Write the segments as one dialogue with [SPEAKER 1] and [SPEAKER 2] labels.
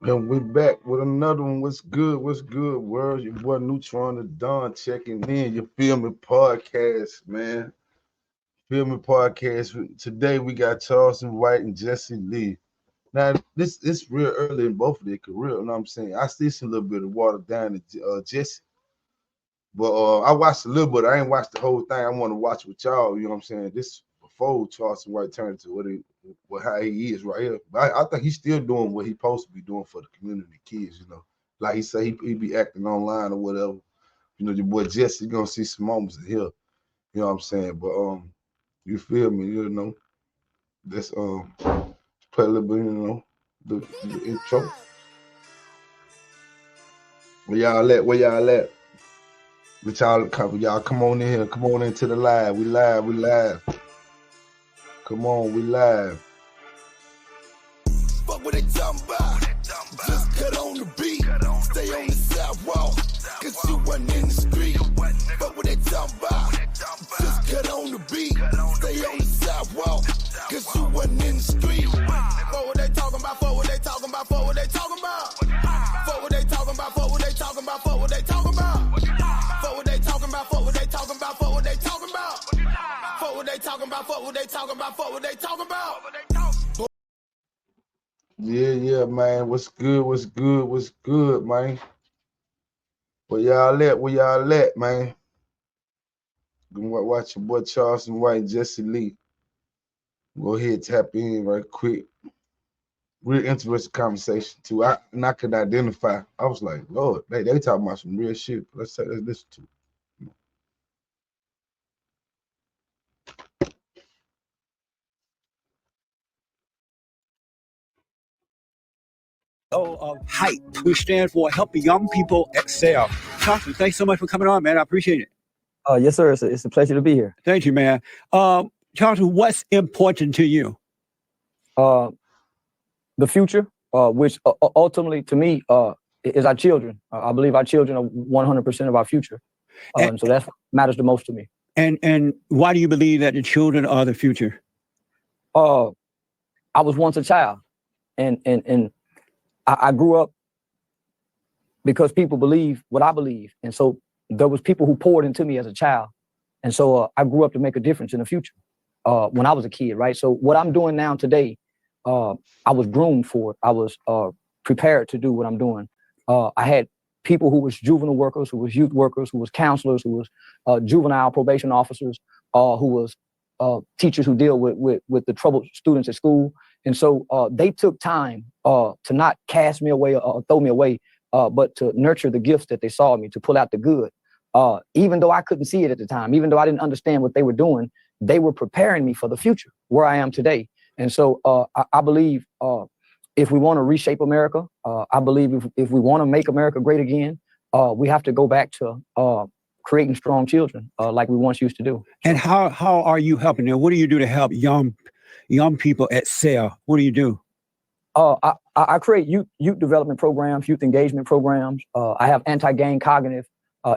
[SPEAKER 1] And we back with another one. What's good? What's good, world? Your boy Neutron the Don checking in. You feel me? Podcast, man. Feel me? Podcast. Today we got Charleston White and Jesse Lee. Now this it's real early in both of their career. You know what I'm saying? I still see a little bit of water down to Jesse, but I watched a little bit. I ain't watched the whole thing. I want to watch with y'all. You know what I'm saying? This before Charleston White turned to how he is right here. But I think he's still doing what he's supposed to be doing for the community kids. You know, like he say he be acting online or whatever. You know, your boy Jesse, you gonna see some moments in here. You know what I'm saying? But you feel me? You know, let's play a little bit. You know, the intro. Where y'all at? Where y'all at? But y'all come on in here. Come on into the live. We live. We live. Come on, we live.
[SPEAKER 2] Fuck what they talking about. Just cut on the beat. Stay on the sidewalk. Cause you wasn't in the street. Fuck what they talking about. Just cut on the beat. Stay on the sidewalk. Cause you wasn't in the street. Fuck what they talking about. Fuck what they talking about. Fuck what they talking about. Fuck what they talking about. Fuck what they talking about. Fuck what they talking about. Fuck what they talking about. Fuck what they talking about. Fuck what they talking about. Fuck what they talking about. Fuck what they talking about. Fuck what they talking about.
[SPEAKER 1] Yeah, man. What's good? What's good? What's good, man? Where y'all at? Where y'all at, man? Watch your boy Charleston White and Jesse Lee. Go ahead, tap in right quick. Real interesting conversation too. I could identify. I was like, Lord, they talking about some real shit. Let's listen to it.
[SPEAKER 3] HYPE, which stands for Helping Young People Excel. Charleston, thanks so much for coming on, man. I appreciate it.
[SPEAKER 4] Yes, sir. It's a pleasure to be here.
[SPEAKER 3] Thank you, man. Charleston, what's important to you?
[SPEAKER 4] The future, which ultimately to me is our children. I believe our children are 100% of our future. So that's what matters the most to me.
[SPEAKER 3] And why do you believe that the children are the future?
[SPEAKER 4] I was once a child, and I grew up because people believe what I believe, and so there was people who poured into me as a child, and so I grew up to make a difference in the future when I was a kid, right? So what I'm doing now today, I was groomed for it. I was prepared to do what I'm doing. I had people who was juvenile workers, who was youth workers, who was counselors, who was juvenile probation officers, who was teachers who deal with the troubled students at school. And so they took time to not cast me away or throw me away, but to nurture the gifts that they saw in me, to pull out the good. Even though I couldn't see it at the time, even though I didn't understand what they were doing, they were preparing me for the future, where I am today. And so I believe if we want to reshape America, I believe if we want to make America great again, we have to go back to creating strong children like we once used to do.
[SPEAKER 3] And how are you helping them? What do you do to help young people excel? What do you do?
[SPEAKER 4] I create youth development programs, youth engagement programs. I have anti-gang cognitive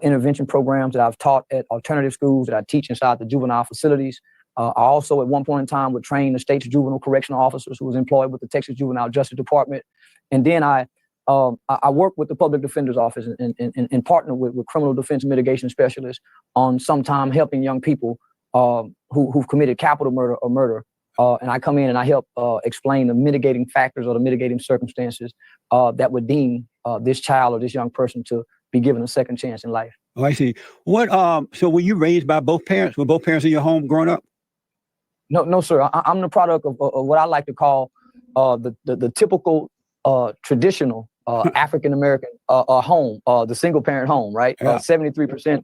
[SPEAKER 4] intervention programs that I've taught at alternative schools, that I teach inside the juvenile facilities. I also, at one point in time, would train the state's juvenile correctional officers who was employed with the Texas Juvenile Justice Department. And then I work with the public defender's office and partner with criminal defense mitigation specialists on sometime helping young people who've committed capital murder or murder. And I come in and I help explain the mitigating factors or the mitigating circumstances that would deem this child or this young person to be given a second chance in life.
[SPEAKER 3] Oh, I see. What? So were you raised by both parents? Were both parents in your home growing up?
[SPEAKER 4] No, sir. I'm the product of what I like to call the typical traditional African American home, the single parent home, right?
[SPEAKER 3] Yeah.
[SPEAKER 4] 73%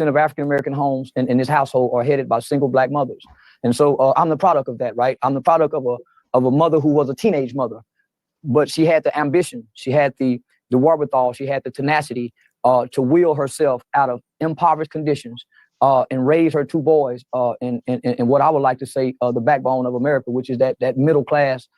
[SPEAKER 4] of African American homes in this household are headed by single Black mothers, and so I'm the product of that, right? I'm the product of a mother who was a teenage mother, but she had the ambition, she had the wherewithal, she had the tenacity to will herself out of impoverished conditions. And raise her two boys in what I would like to say the backbone of America, which is that middle class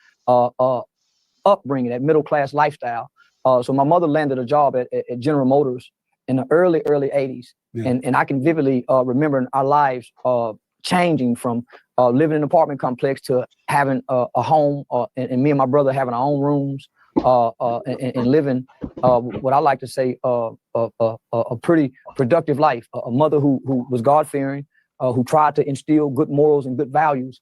[SPEAKER 4] upbringing, that middle class lifestyle. So my mother landed a job at General Motors in the early 80s. Yeah. And I can vividly remember our lives changing from living in an apartment complex to having a home, and me and my brother having our own rooms, and living what I like to say a pretty productive life. A mother who was God-fearing, who tried to instill good morals and good values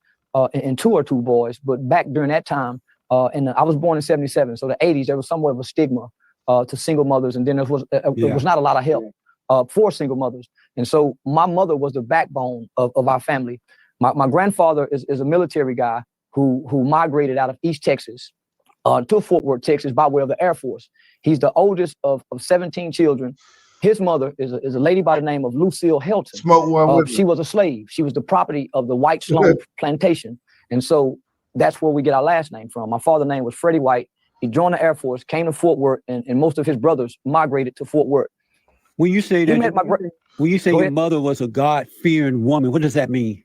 [SPEAKER 4] into her two boys. But back during that time, and I was born in '77, so the '80s, there was somewhat of a stigma to single mothers, and then it was not a lot of help for single mothers. And so my mother was the backbone of our family. My grandfather is a military guy who migrated out of East Texas to Fort Worth, Texas, by way of the Air Force. He's the oldest of 17 children. His mother is a lady by the name of Lucille Helton.
[SPEAKER 1] Smoke one with
[SPEAKER 4] She was a slave. She was the property of the White Sloan plantation. And so that's where we get our last name from. My father's name was Freddie White. He joined the Air Force, came to Fort Worth, and most of his brothers migrated to Fort Worth.
[SPEAKER 3] When you say that, when you say your mother was a God-fearing woman, what does that mean?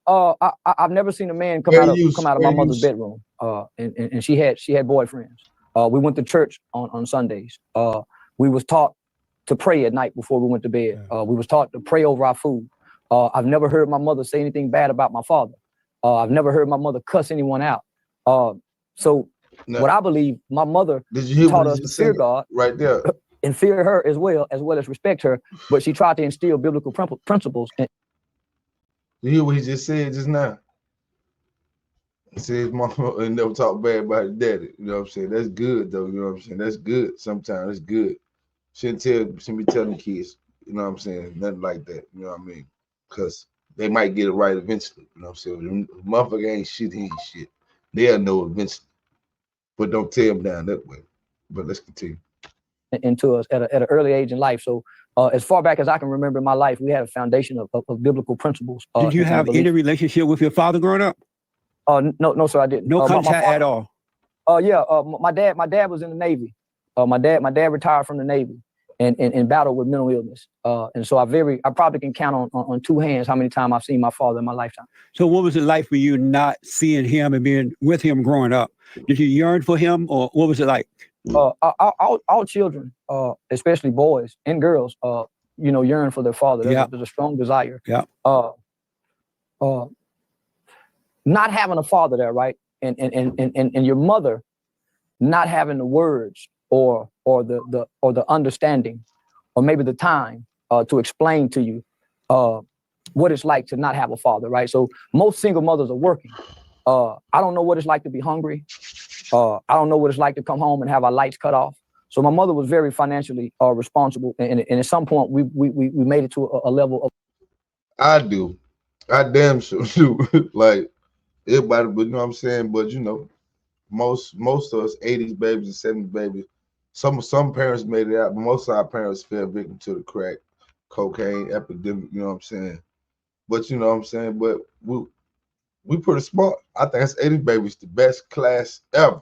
[SPEAKER 4] I've never seen a man come out of my mother's bedroom. And she had boyfriends. We went to church on Sundays. We was taught to pray at night before we went to bed. We was taught to pray over our food. I've never heard my mother say anything bad about my father. I've never heard my mother cuss anyone out. So what I believe, my mother taught us to fear God
[SPEAKER 1] right there,
[SPEAKER 4] and fear her as well as respect her. But she tried to instill biblical principles.
[SPEAKER 1] You hear what he just said just now? He said his mama and never talk bad about his daddy. You know what I'm saying? That's good though. You know what I'm saying? That's good. Sometimes it's good. Shouldn't be telling kids. You know what I'm saying? Nothing like that. You know what I mean? Because they might get it right eventually. You know what I'm saying? The motherfucker ain't shit. He ain't shit. They'll know eventually. But don't tear them down that way. But let's continue.
[SPEAKER 4] Into us at an early age in life. So as far back as I can remember in my life, we had a foundation of biblical principles.
[SPEAKER 3] Did you have any relationship with your father growing up?
[SPEAKER 4] No, sir, I didn't.
[SPEAKER 3] No contact at all.
[SPEAKER 4] My dad was in the Navy. My dad retired from the Navy and battled with mental illness. And so I probably can count on two hands how many times I've seen my father in my lifetime.
[SPEAKER 3] So what was it like for you not seeing him and being with him growing up? Did you yearn for him, or what was it like?
[SPEAKER 4] All children, especially boys and girls, yearn for their father. There's a strong desire. Not having a father there, right? And your mother not having the words or the understanding, or maybe the time to explain to you what it's like to not have a father, right? So most single mothers are working. I don't know what it's like to be hungry. I don't know what it's like to come home and have our lights cut off. So my mother was very financially responsible, and at some point we made it to a level of.
[SPEAKER 1] I do. I damn sure do. Like everybody, but you know what I'm saying. But most of us 80s babies and 70s babies, some parents made it out, but most of our parents fell victim to the crack cocaine epidemic. You know what I'm saying. But you know what I'm saying. But we pretty smart. I think that's 80s babies the best class ever.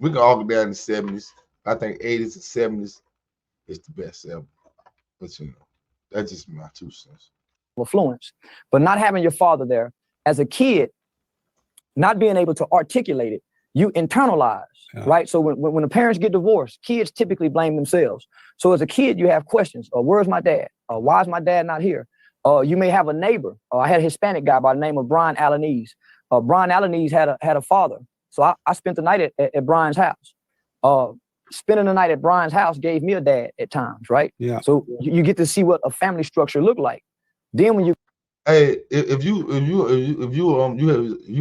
[SPEAKER 1] We can all go down in the 70s. I think 80s and 70s is the best ever. But that's just my 2 cents.
[SPEAKER 4] Affluence, but not having your father there as a kid, not being able to articulate it, you internalize, right? So when the parents get divorced, kids typically blame themselves. So as a kid, you have questions. Where's my dad? Why is my dad not here? You may have a neighbor. I had a Hispanic guy by the name of Brian Alanese. Brian Alanese had a father. So I spent the night at Brian's house. Spending the night at Brian's house gave me a dad at times, right?
[SPEAKER 3] Yeah.
[SPEAKER 4] So you get to see what a family structure looked like. Then when you
[SPEAKER 1] if you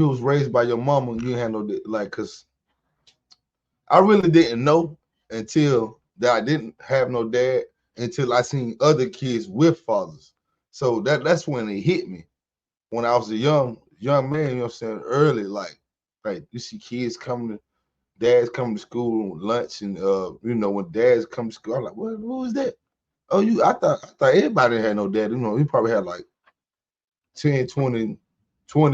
[SPEAKER 1] was raised by your mama, you handled it cause I really didn't know until that I didn't have no dad until I seen other kids with fathers. So that's when it hit me. When I was a young man, you know what I'm saying, early, like you see kids dads coming to school with lunch, and when dads come to school, I'm like, what was that? Oh, I thought everybody had no dad. You probably had like 10, 20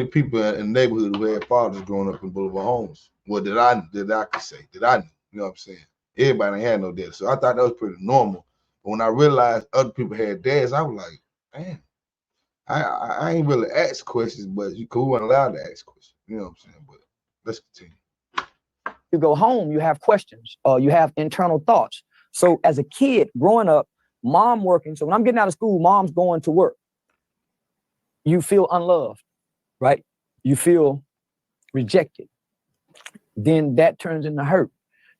[SPEAKER 1] people in the neighborhood who had fathers growing up in Boulevard Homes. Well, that I could say, that I knew, you know what I'm saying? Everybody ain't had no dad. So I thought that was pretty normal. But when I realized other people had dads, I was like, man, I ain't really asked questions, but we weren't allowed to ask questions. You know what I'm saying? But let's continue.
[SPEAKER 4] You go home, you have questions, you have internal thoughts. So as a kid growing up, mom working. So when I'm getting out of school, mom's going to work. You feel unloved, right? You feel rejected. Then that turns into hurt.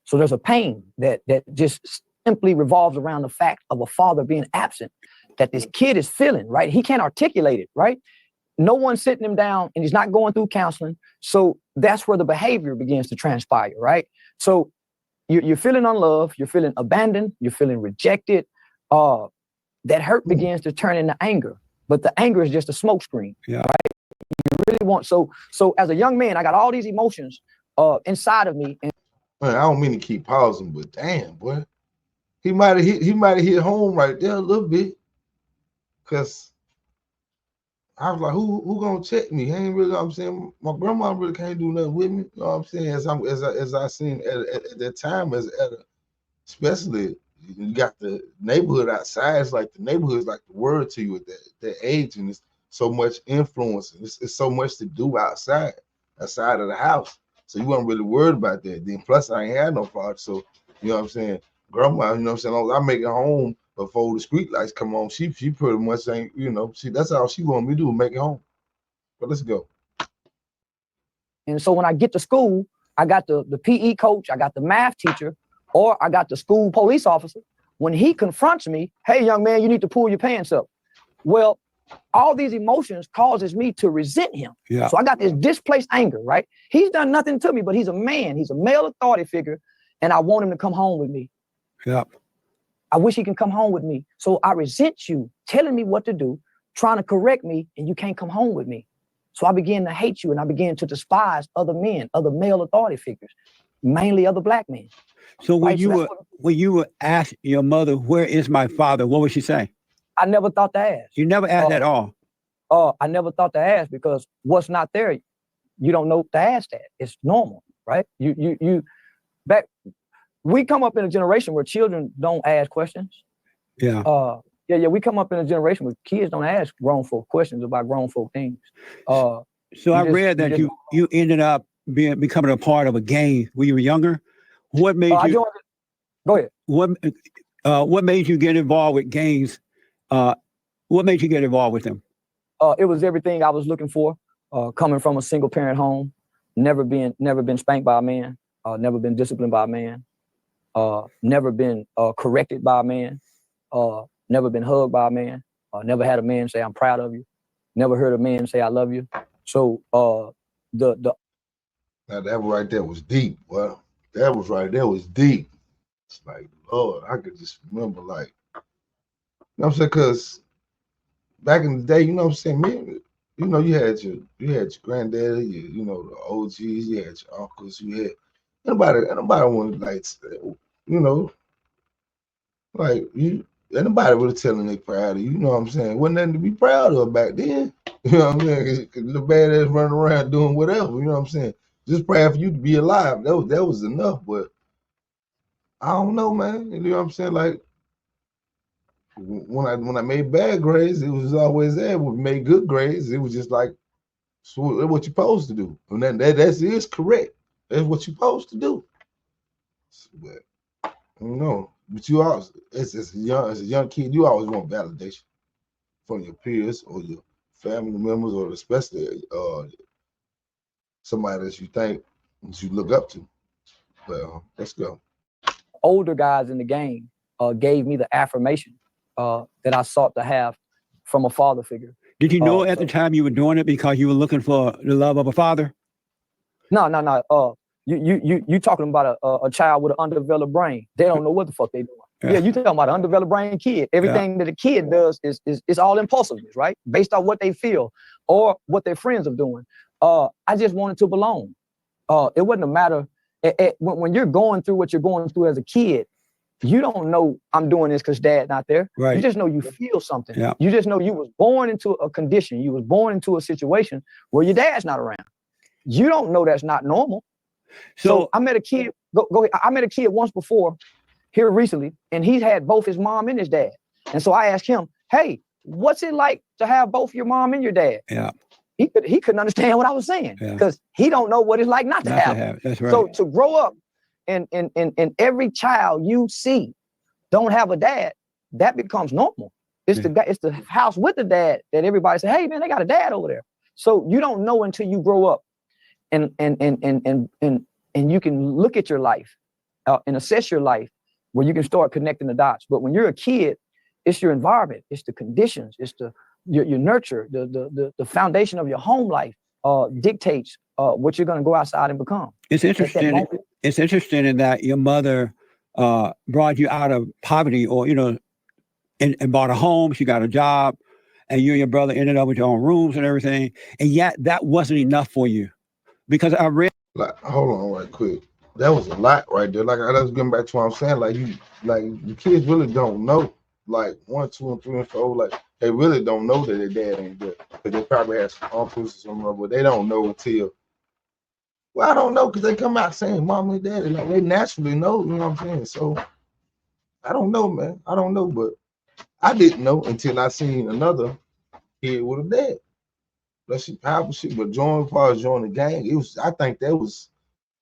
[SPEAKER 4] So there's a pain that just simply revolves around the fact of a father being absent, that this kid is feeling, right? He can't articulate it, right? No one's sitting him down and he's not going through counseling. So that's where the behavior begins to transpire, right? So you're feeling unloved, you're feeling abandoned, you're feeling rejected. That hurt begins to turn into anger, but the anger is just a smoke screen,
[SPEAKER 3] Yeah.
[SPEAKER 4] right? You really want, so as a young man, I got all these emotions inside of me. And
[SPEAKER 1] Man, I don't mean to keep pausing, but damn, boy, he might have hit home right there a little bit, cause I was like, who gonna check me? I ain't really, I'm saying, my grandma really can't do nothing with me. You know what I'm saying? As I seen at that time, especially you got the neighborhood outside. It's like the neighborhood is like the word to you at that age, and it's so much influence. And it's so much to do outside of the house. So you weren't really worried about that. Then plus I ain't had no father, so you know what I'm saying. Grandma, you know what I'm saying. As long as I make it home before the street lights come on, she pretty much ain't, you know, that's all she want me to do, make it home. But let's go.
[SPEAKER 4] And so when I get to school, I got the PE coach, I got the math teacher, or I got the school police officer. When he confronts me, hey, young man, you need to pull your pants up. Well, all these emotions causes me to resent him.
[SPEAKER 3] Yeah.
[SPEAKER 4] So I got this displaced anger, right? He's done nothing to me, but he's a man. He's a male authority figure, and I want him to come home with me.
[SPEAKER 3] Yeah.
[SPEAKER 4] I wish he can come home with me. So I resent you telling me what to do, trying to correct me, and you can't come home with me. So I began to hate you, and I began to despise other men, other male authority figures, mainly other black men.
[SPEAKER 3] So when
[SPEAKER 4] Right,
[SPEAKER 3] you
[SPEAKER 4] so
[SPEAKER 3] were when you were asked your mother, where is my father? What would she say?
[SPEAKER 4] I never thought to ask.
[SPEAKER 3] You never asked at all.
[SPEAKER 4] I never thought to ask, because what's not there, you don't know to ask that. It's normal, right? We come up in a generation where children don't ask questions.
[SPEAKER 3] Yeah.
[SPEAKER 4] We come up in a generation where kids don't ask grown folk questions about grown folk things.
[SPEAKER 3] So I read that you ended up becoming a part of a gang when you were younger. What made you?
[SPEAKER 4] Go ahead.
[SPEAKER 3] What made you get involved with gangs? What made you get involved with them?
[SPEAKER 4] It was everything I was looking for. Coming from a single parent home, never been spanked by a man, never been disciplined by a man, never been corrected by a man, never been hugged by a man, never had a man say I'm proud of you, never heard a man say I love you. So
[SPEAKER 1] now that right there was deep. Well, that was right there was deep. It's like, Lord, I could just remember, like, you know what I'm saying? Because back in the day, you know what I'm saying, man, you know, you had your granddaddy, you know, the OGs, you had your uncles, you had nobody wanted, like, you know, like anybody really telling they proud of you, you know what I'm saying? Wasn't nothing to be proud of back then. You know what I'm saying? The badass running around doing whatever, you know what I'm saying? Just proud for you to be alive. That was enough, but I don't know, man. You know what I'm saying? Like, when I made bad grades, it was always there. When we made good grades, it was just like, so that's what you're supposed to do. And that is correct. That's what you're supposed to do. But I don't know. But you always, as a young kid, you always want validation from your peers or your family members, or especially somebody that you think that you look up to. But let's go.
[SPEAKER 4] Older guys in the game gave me the affirmation that I sought to have from a father figure.
[SPEAKER 3] Did you know at the time you were doing it because you were looking for the love of a father?
[SPEAKER 4] No. You talking about a child with an undeveloped brain. They don't know what the fuck they doing. Yeah, you talking about an undeveloped brain kid. Everything that a kid does is all impulsiveness, right? Based on what they feel or what their friends are doing. I just wanted to belong. It wasn't a matter when you're going through what you're going through as a kid. You don't know I'm doing this because dad not there.
[SPEAKER 3] Right.
[SPEAKER 4] You just know you feel something.
[SPEAKER 3] Yeah.
[SPEAKER 4] You just know you was born into a condition. You was born into a situation where your dad's not around. You don't know that's not normal. So I met a kid. Go ahead. I met a kid once before here recently, and he had both his mom and his dad. And so I asked him, "Hey, what's it like to have both your mom and your dad?"
[SPEAKER 3] Yeah.
[SPEAKER 4] He couldn't understand what I was saying because he don't know what it's like not to have.
[SPEAKER 3] That's right.
[SPEAKER 4] So to grow up and every child you see don't have a dad, that becomes normal. It's the house with the dad that everybody say, "Hey man, they got a dad over there." So you don't know until you grow up and you can look at your life and assess your life where you can start connecting the dots. But when you're a kid, it's your environment, it's the conditions, it's your nurture, the foundation of your home life dictates what you're going to go outside and become.
[SPEAKER 3] It's interesting. It's interesting in that your mother brought you out of poverty, or and bought a home. She got a job, and you and your brother ended up with your own rooms and everything. And yet that wasn't enough for you, because I read.
[SPEAKER 1] Like, hold on, right quick. That was a lot right there. Like, I was getting back to what I'm saying. Like the kids really don't know. Like 1, 2, and 3, and 4. Like they really don't know that their dad ain't there. Because they probably have some uncles or something, but they don't know until. Well, I don't know, because they come out saying mom and daddy. Like they naturally know. You know what I'm saying? So I don't know, man. I don't know, but I didn't know until I seen another kid with a dad. That shit powerful shit. But join the gang, it was. I think that was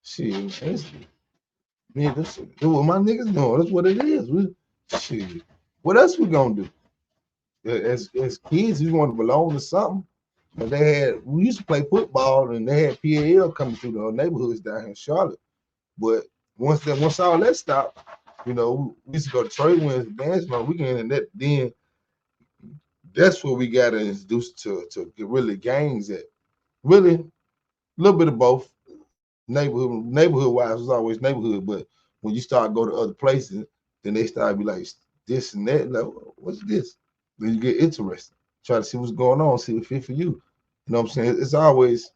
[SPEAKER 1] shit. Man, that's what my niggas doing. That's what it is. Shit. What else we gonna do? As kids, we want to belong to something. But we used to play football, and they had PAL coming through the neighborhoods down here in Charlotte. But once all that stopped, we used to go to trade winds, dance on weekend, and then that's where we got introduced to get really gangs at. Really, a little bit of both. Neighborhood wise was always neighborhood, but when you start go to other places, then they start be like this and that. Like, what's this? Then you get interested. Try to see what's going on, see what fit for you. You know what I'm saying? It's always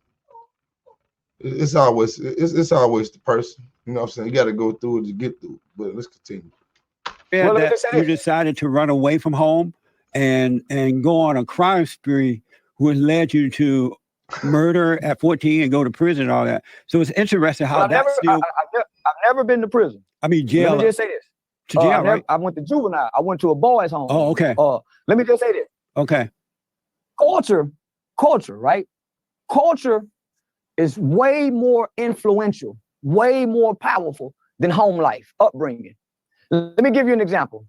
[SPEAKER 1] the person. You know what I'm saying? You got to go through it to get through it. But let's continue.
[SPEAKER 3] Yeah, that you decided to run away from home and go on a crime spree, which led you to murder at 14 and go to prison and all that. So it's interesting how
[SPEAKER 4] I've never been to prison.
[SPEAKER 3] I mean, jail.
[SPEAKER 4] Let me just say this.
[SPEAKER 3] To jail, right?
[SPEAKER 4] I went to juvenile. I went to a boys' home.
[SPEAKER 3] Oh, okay.
[SPEAKER 4] Let me just say this.
[SPEAKER 3] Okay.
[SPEAKER 4] Culture, right? Culture is way more influential, way more powerful than home life, upbringing. Let me give you an example.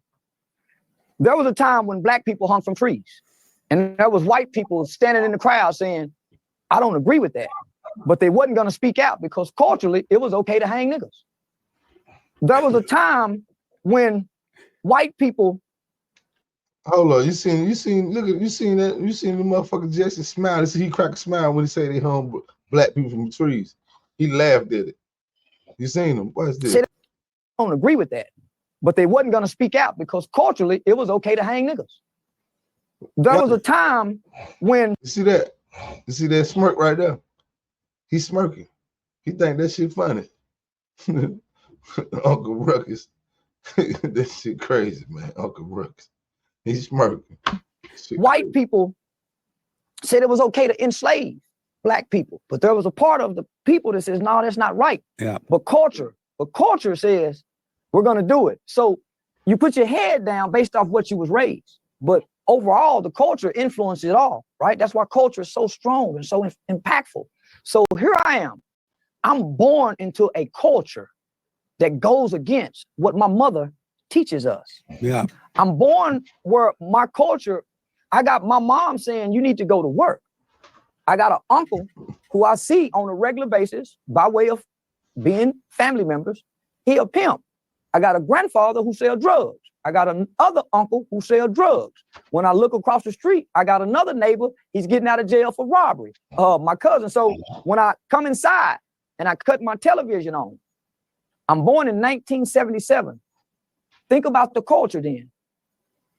[SPEAKER 4] There was a time when black people hung from trees, and there was white people standing in the crowd saying, I don't agree with that. But they wasn't going to speak out because culturally it was okay to hang niggas. There was a time when white people.
[SPEAKER 1] Hold on, you seen the motherfucker Jesse smile. He crack a smile when he say they hung black people from trees. He laughed at it. You seen him? What's this?
[SPEAKER 4] I don't agree with that. But they wasn't going to speak out because culturally it was okay to hang niggas. There was a time when.
[SPEAKER 1] You see that? You see that smirk right there? He's smirking. He think that shit funny. Uncle Ruckus. That shit crazy, man. Uncle Ruckus. He's smirking.
[SPEAKER 4] White people said it was okay to enslave black people, but there was a part of the people that says, no, that's not right.
[SPEAKER 3] Yeah.
[SPEAKER 4] But culture says we're going to do it. So you put your head down based off what you was raised, but overall the culture influences it all, right? That's why culture is so strong and so impactful. So here I am. I'm born into a culture that goes against what my mother teaches us.
[SPEAKER 3] Yeah.
[SPEAKER 4] I'm born where my culture, I got my mom saying, you need to go to work. I got an uncle who I see on a regular basis by way of being family members. He a pimp. I got a grandfather who sells drugs. I got another uncle who sells drugs. When I look across the street, I got another neighbor. He's getting out of jail for robbery. My cousin. So when I come inside and I cut my television on, I'm born in 1977. Think about the culture then.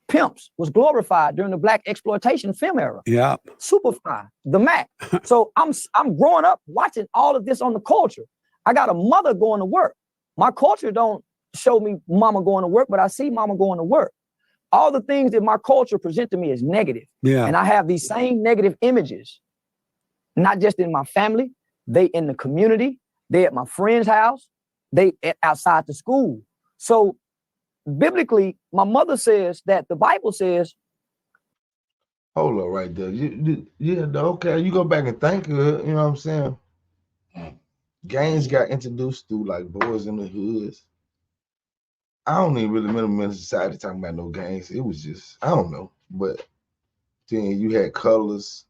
[SPEAKER 4] Pimps was glorified during the black exploitation film era.
[SPEAKER 3] Yeah.
[SPEAKER 4] Superfly, the Mac. So I'm growing up watching all of this on the culture. I got a mother going to work. My culture don't show me mama going to work, but I see mama going to work. All the things that my culture present to me is negative.
[SPEAKER 3] Yeah.
[SPEAKER 4] And I have these same negative images, not just in my family, they in the community, they at my friend's house, they outside the school. So biblically, my mother says that the Bible says.
[SPEAKER 1] Hold on right there. Okay, you go back and think of it, you know what I'm saying? Gangs got introduced through like Boys in the Hoods. I don't even really remember in society talking about no gangs. It was just, I don't know. But then you had Colors.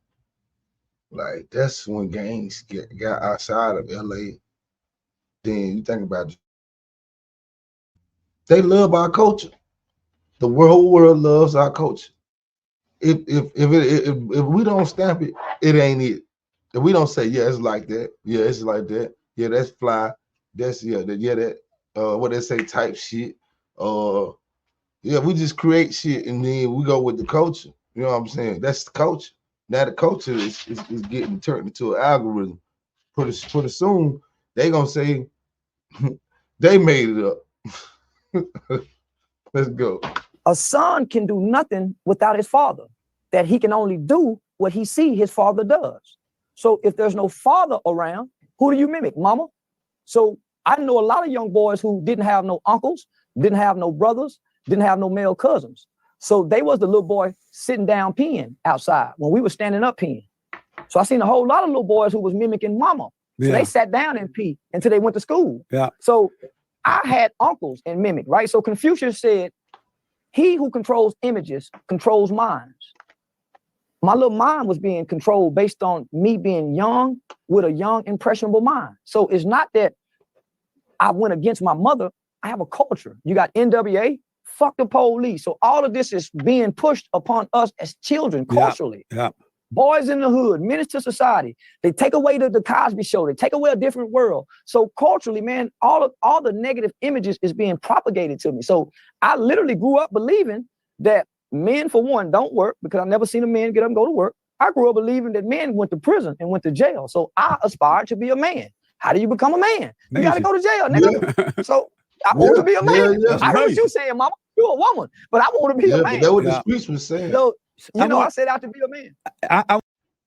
[SPEAKER 1] Like, that's when gangs got outside of LA. Then you think about They love our culture. The whole world loves our culture. If we don't stamp it, it ain't it. If we don't say, yeah, it's like that, yeah, it's like that, yeah, that's fly, that's that what they say type shit. Yeah, we just create shit and then we go with the culture. You know what I'm saying? That's the culture. Now the culture is getting turned into an algorithm. Pretty soon they gonna say they made it up. Let's go.
[SPEAKER 4] A son can do nothing without his father, that he can only do what he see his father does. So if there's no father around, who do you mimic? Mama? So I know a lot of young boys who didn't have no uncles, didn't have no brothers, didn't have no male cousins. So they was the little boy sitting down peeing outside when we were standing up peeing. So I seen a whole lot of little boys who was mimicking mama. So they sat down and pee until they went to school.
[SPEAKER 3] Yeah.
[SPEAKER 4] So I had uncles and mimic, right? So Confucius said, he who controls images controls minds. My little mind was being controlled based on me being young with a young, impressionable mind. So it's not that I went against my mother. I have a culture. You got NWA, fuck the police. So all of this is being pushed upon us as children culturally.
[SPEAKER 3] Yeah.
[SPEAKER 4] Boys in the Hood, Menace to Society. They take away the Cosby Show. They take away A Different World. So culturally, man, all the negative images is being propagated to me. So I literally grew up believing that men, for one, don't work, because I've never seen a man get up and go to work. I grew up believing that men went to prison and went to jail. So I aspired to be a man. How do you become a man? You got to go to jail, nigga. Yeah. So I want to be a man. Yeah. I heard you saying, mama, you're a woman, but I want to be a man.
[SPEAKER 1] That's what the streets was saying.
[SPEAKER 4] So, I set out to be a man.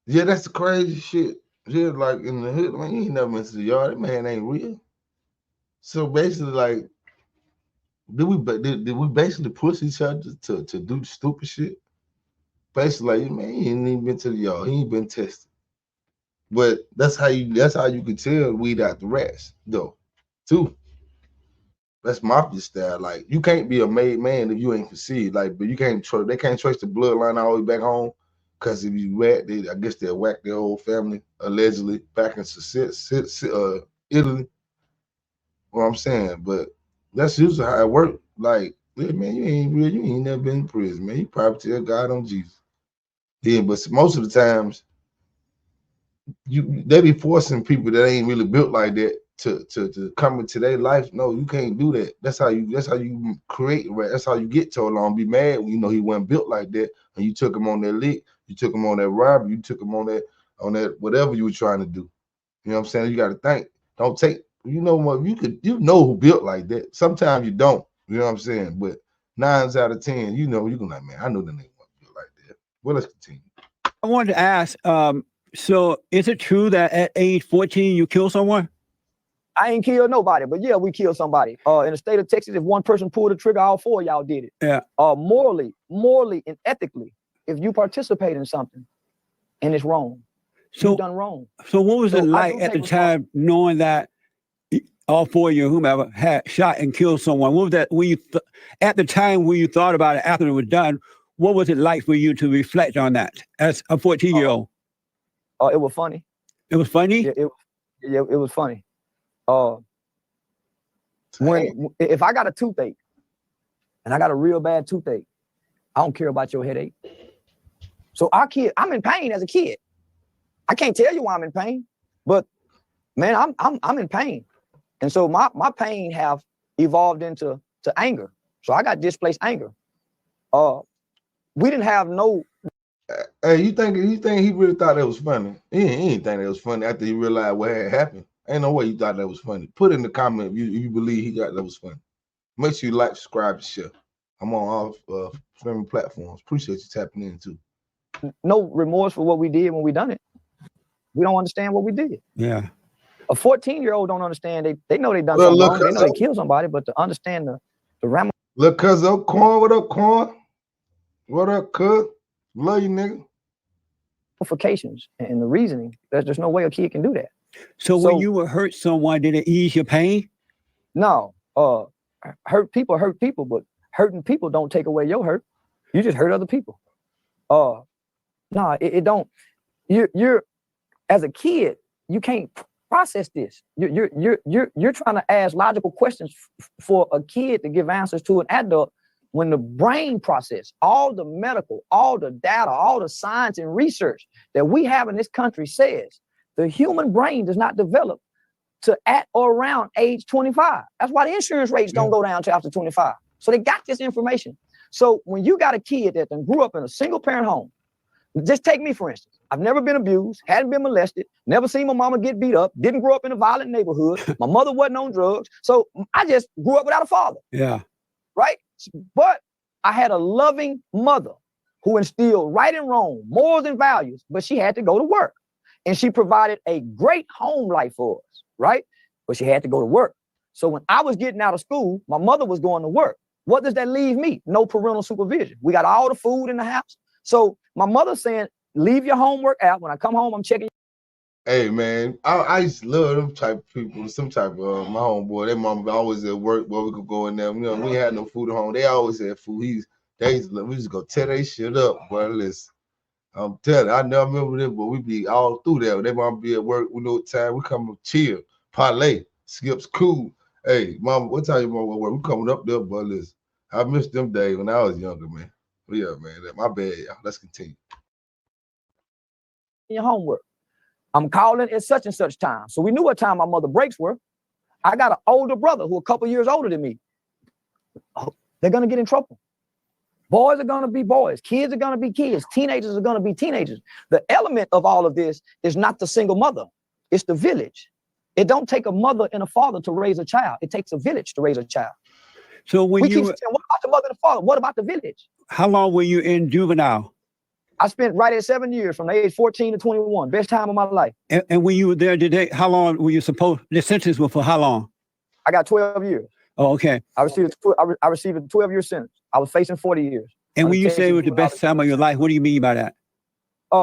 [SPEAKER 1] Yeah, that's the crazy shit. Yeah, like in the hood, man, you ain't never been to the yard. That man ain't real. So basically, like, did we basically push each other to do stupid shit? Basically, like, man, he ain't even been to the yard. He ain't been tested. But that's how you can tell weed out the rats, though, too. That's mafia style. Like, you can't be a made man if you ain't conceived. Like, but you can't trust. They can't trace the bloodline all the way back home, because if you rat, I guess they'll whack their whole family allegedly back in Italy. You know what I'm saying? But that's usually how it works. Like, yeah, man, you ain't real. You ain't never been in prison, man. You probably tell God on Jesus. Yeah, but most of the times, they be forcing people that ain't really built like that to come into their life. No, you can't do that. That's how you create, right? That's how you get told on. Be mad when you know he wasn't built like that, and you took him on that lick, you took him on that robbery, you took him on that whatever you were trying to do. You know what I'm saying? You got to think. Don't take. You know what? You know who built like that. Sometimes you don't. You know what I'm saying? But 9 out of 10, you know, you're gonna like, man, I know that ain't built like that. Well, let's continue.
[SPEAKER 3] I wanted to ask. So is it true that at age 14 you killed someone?
[SPEAKER 4] I ain't killed nobody, but yeah, we killed somebody. In the state of Texas, if one person pulled the trigger, all 4 of y'all did it.
[SPEAKER 3] Yeah.
[SPEAKER 4] Morally and ethically, if you participate in something and it's wrong, you've done wrong.
[SPEAKER 3] So what was it like at the time, knowing that all 4 of you, whomever, had shot and killed someone? What was that when you at the time when you thought about it after it was done? What was it like for you to reflect on that as a 14-year-old?
[SPEAKER 4] It was funny.
[SPEAKER 3] It was funny?
[SPEAKER 4] Yeah, it was funny. If I got a toothache and I got a real bad toothache, I don't care about your headache. So I'm in pain as a kid. I can't tell you why I'm in pain, but man, I'm in pain. And so my pain have evolved into anger. So I got displaced anger. We didn't have no.
[SPEAKER 1] Hey, you think he really thought that was funny? He didn't think that was funny after he realized what had happened. Ain't no way you thought that was funny. Put in the comment if you believe he thought that was funny. Make sure you like, subscribe, and share. I'm on all streaming platforms. Appreciate you tapping in too.
[SPEAKER 4] No remorse for what we did when we done it. We don't understand what we did.
[SPEAKER 3] Yeah.
[SPEAKER 4] A 14-year-old don't understand. They know they done something wrong. They know they killed somebody, but to understand the ramifications.
[SPEAKER 1] Look, cuz up, Corn. What up, Corn? What up, cuz? Love you, nigga.
[SPEAKER 4] And the reasoning, there's no way a kid can do that.
[SPEAKER 3] So when you would hurt someone, did it ease your pain?
[SPEAKER 4] No. Hurt people, but hurting people don't take away your hurt. You just hurt other people. No, it don't. You're as a kid, you can't Process this. You're trying to ask logical questions for a kid to give answers to an adult when the brain process, all the medical, all the data, all the science and research that we have in this country says the human brain does not develop to at or around age 25. That's why the insurance rates don't go down until after 25. So they got this information. So when you got a kid that grew up in a single parent home, just take me for instance. I've never been abused, hadn't been molested, never seen my mama get beat up, didn't grow up in a violent neighborhood. My mother wasn't on drugs. So I just grew up without a father.
[SPEAKER 3] Yeah.
[SPEAKER 4] Right? But I had a loving mother who instilled right and wrong, morals and values, but she had to go to work. And she provided a great home life for us, right? But she had to go to work. So when I was getting out of school, my mother was going to work. What does that leave me? No parental supervision. We got all the food in the house. So my mother's saying, leave your homework out. When I come home, I'm checking.
[SPEAKER 1] Hey man, I used to love them type of people. Some type of my homeboy, their mom always at work. Boy, we could go in there. You know, we ain't had no food at home. They always had food. We used to go tear their shit up. Boy, listen, I'm telling you, I never remember them, but we be all through there. They mom be at work. We know what time. We come to chill, parlay, Skip's cool. Hey, mom, what time you mom at work? We coming up there, boy. Listen, I missed them days when I was younger, man. But yeah, man, my bad. Y'all. Let's continue.
[SPEAKER 4] Your homework. I'm calling at such and such time. So we knew what time my mother breaks were. I got an older brother who a couple years older than me. Oh, they're going to get in trouble. Boys are going to be boys. Kids are going to be kids. Teenagers are going to be teenagers. The element of all of this is not the single mother. It's the village. It don't take a mother and a father to raise a child. It takes a village to raise a child.
[SPEAKER 3] So when
[SPEAKER 4] we keep saying, what about the mother and the father? What about the village?
[SPEAKER 3] How long were you in juvenile?
[SPEAKER 4] I spent right at 7 years from the age 14 to 21. Best time of my life.
[SPEAKER 3] And when you were there today, how long were you supposed, the sentence was for how long?
[SPEAKER 4] I got 12 years.
[SPEAKER 3] Oh, okay.
[SPEAKER 4] I received a 12-year sentence. I was facing 40 years.
[SPEAKER 3] And when you say it was the best time of your life, what do you mean by that?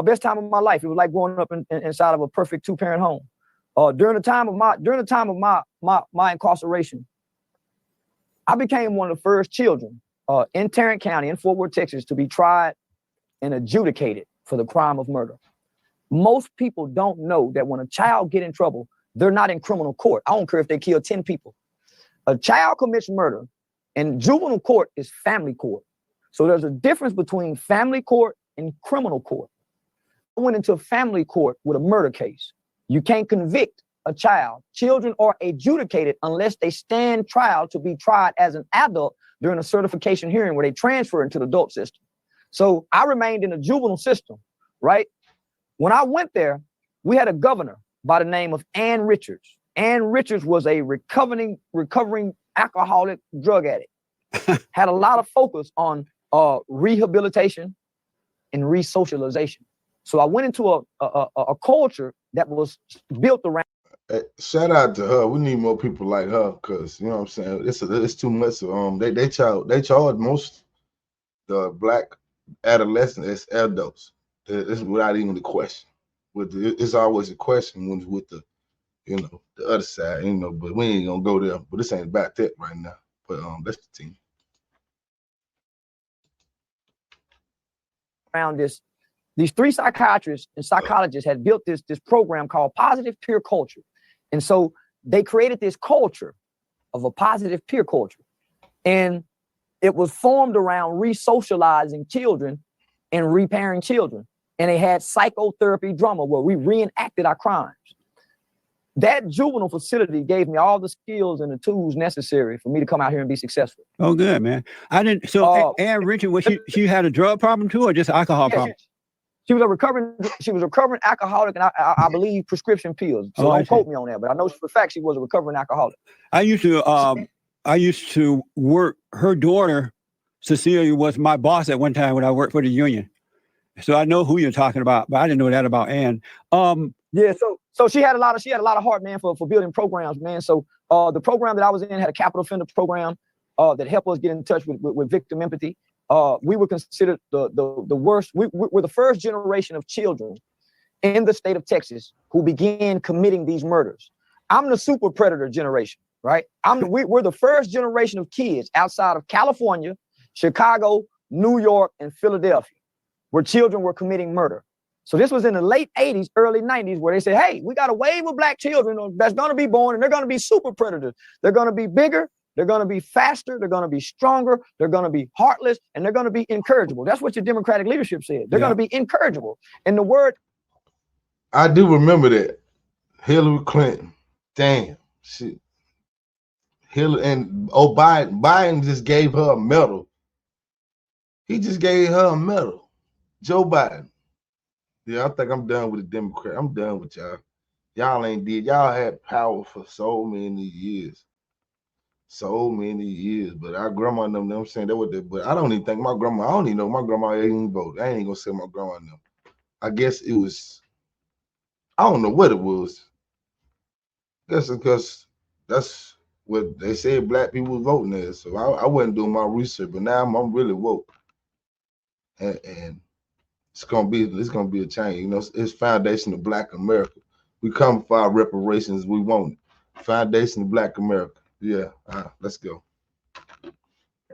[SPEAKER 4] Best time of my life. It was like growing up inside of a perfect two-parent home. During the time of my incarceration, I became one of the first children in Tarrant County in Fort Worth, Texas, to be tried and adjudicated for the crime of murder. Most people don't know that when a child get in trouble, they're not in criminal court. I don't care if they kill 10 people. A child commits murder, and juvenile court is family court. So there's a difference between family court and criminal court. I went into family court with a murder case. You can't convict a child. Children are adjudicated unless they stand trial to be tried as an adult during a certification hearing where they transfer into the adult system. So I remained in the juvenile system, right? When I went there, we had a governor by the name of Ann Richards. Ann Richards was a recovering alcoholic drug addict. Had a lot of focus on rehabilitation and resocialization. So I went into a culture that was built around.
[SPEAKER 1] Hey, shout out to her. We need more people like her, because you know what I'm saying. It's too much. They charge most the black adolescents as adults. It's without even the question. It's always a question when it's with the other side, but we ain't gonna go there. But this ain't about that right now. But that's the team.
[SPEAKER 4] Around these three psychiatrists and psychologists had built this program called Positive Peer Culture. And so they created this culture of a positive peer culture. And it was formed around re-socializing children and repairing children. And they had psychotherapy drama where we reenacted our crimes. That juvenile facility gave me all the skills and the tools necessary for me to come out here and be successful.
[SPEAKER 3] Oh, good, man. I didn't. So Ann Richards, she had a drug problem too, or just alcohol problem?
[SPEAKER 4] She was a recovering alcoholic, and I believe prescription pills. So don't quote me on that, but I know for a fact she was a recovering alcoholic.
[SPEAKER 3] I used to work. Her daughter, Cecilia, was my boss at one time when I worked for the union. So I know who you're talking about, but I didn't know that about Ann.
[SPEAKER 4] Yeah, so she had a lot of heart, man, for building programs, man. So the program that I was in had a capital offender program that helped us get in touch with victim empathy. We were considered the worst. We're the first generation of children in the state of Texas who began committing these murders. I'm the super predator generation, right? We're the first generation of kids outside of California, Chicago, New York, and Philadelphia, where children were committing murder. So this was in the late 80s, early 90s, where they said, hey, we got a wave of black children that's going to be born, and they're going to be super predators. They're going to be bigger. They're going to be faster. They're going to be stronger. They're going to be heartless, and they're going to be incorrigible. That's what your Democratic leadership said. They're going to be incorrigible. And the word.
[SPEAKER 1] I do remember that. Hillary Clinton. Damn. Shit. Hillary and Biden just gave her a medal. He just gave her a medal. Joe Biden. Yeah, I think I'm done with the Democrat. I'm done with y'all. Y'all ain't did. Y'all had power for so many years. So many years. But our grandma and them saying that what they, but I don't even think my grandma, I don't even know my grandma ain't vote. I ain't gonna say my grandma and them. I guess it was, I don't know what it was. I guess because that's what they said black people was voting as. So I wasn't doing my research, but now I'm really woke. And it's gonna be a change. You know, it's foundation of Black America. We come for our reparations. We want it. Foundation of Black America. Yeah, let's go.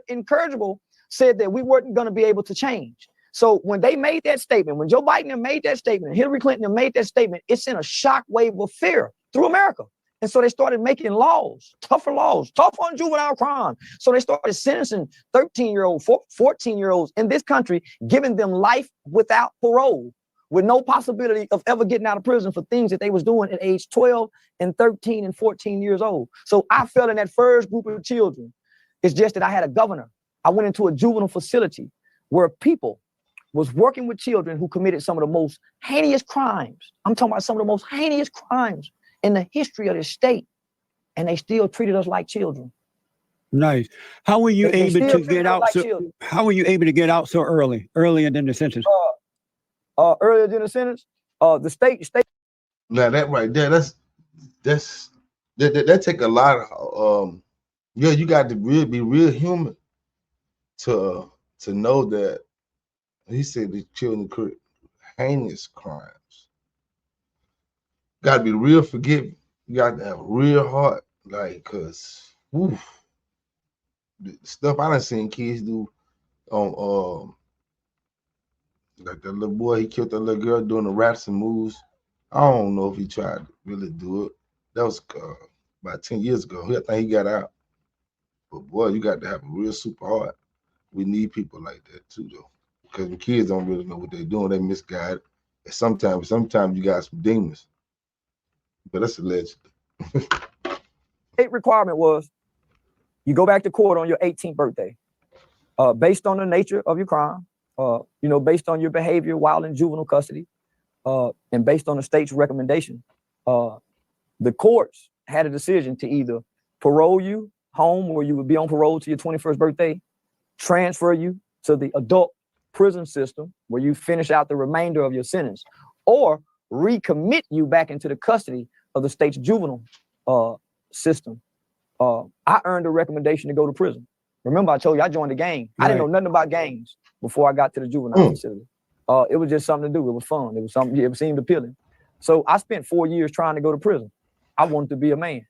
[SPEAKER 4] Incorrigible said that we weren't going to be able to change. So when they made that statement, when Joe Biden made that statement, Hillary Clinton made that statement, it sent a shock wave of fear through America. And so they started making laws, tough on juvenile crime. So they started sentencing 13-year-olds, 14-year-olds in this country, giving them life without parole, with no possibility of ever getting out of prison for things that they was doing at age 12 and 13 and 14 years old. So I fell in that first group of children. It's just that I had a governor. I went into a juvenile facility where people was working with children who committed some of the most heinous crimes. I'm talking about some of the most heinous crimes in the history of this state, and they still treated us like children.
[SPEAKER 3] Nice. How were you able to get out? How were you able to get out so earlier than the sentence?
[SPEAKER 4] Earlier than the sentence, the state.
[SPEAKER 1] Now that right there, that take a lot of yeah, you got to be real human to know that he said the children could heinous crimes. Got to be real forgiving. You got to have a real heart, like, cause the stuff I done seen kids do on like that little boy, he killed that little girl doing the raps and moves. I don't know if he tried to really do it. That was about 10 years ago. I think he got out. But boy, you got to have a real super heart. We need people like that too, though, because the kids don't really know what they're doing. They misguided. And sometimes you got some demons. But that's alleged.
[SPEAKER 4] State requirement was you go back to court on your 18th birthday, based on the nature of your crime, based on your behavior while in juvenile custody, and based on the state's recommendation. The courts had a decision to either parole you home where you would be on parole to your 21st birthday, transfer you to the adult prison system where you finish out the remainder of your sentence, or recommit you back into the custody of the state's juvenile system. I earned a recommendation to go to prison. Remember, I told you I joined the gang. Right. I didn't know nothing about gangs before I got to the juvenile facility. It was just something to do. It was fun. It was something. It seemed appealing. So I spent 4 years trying to go to prison. I wanted to be a man.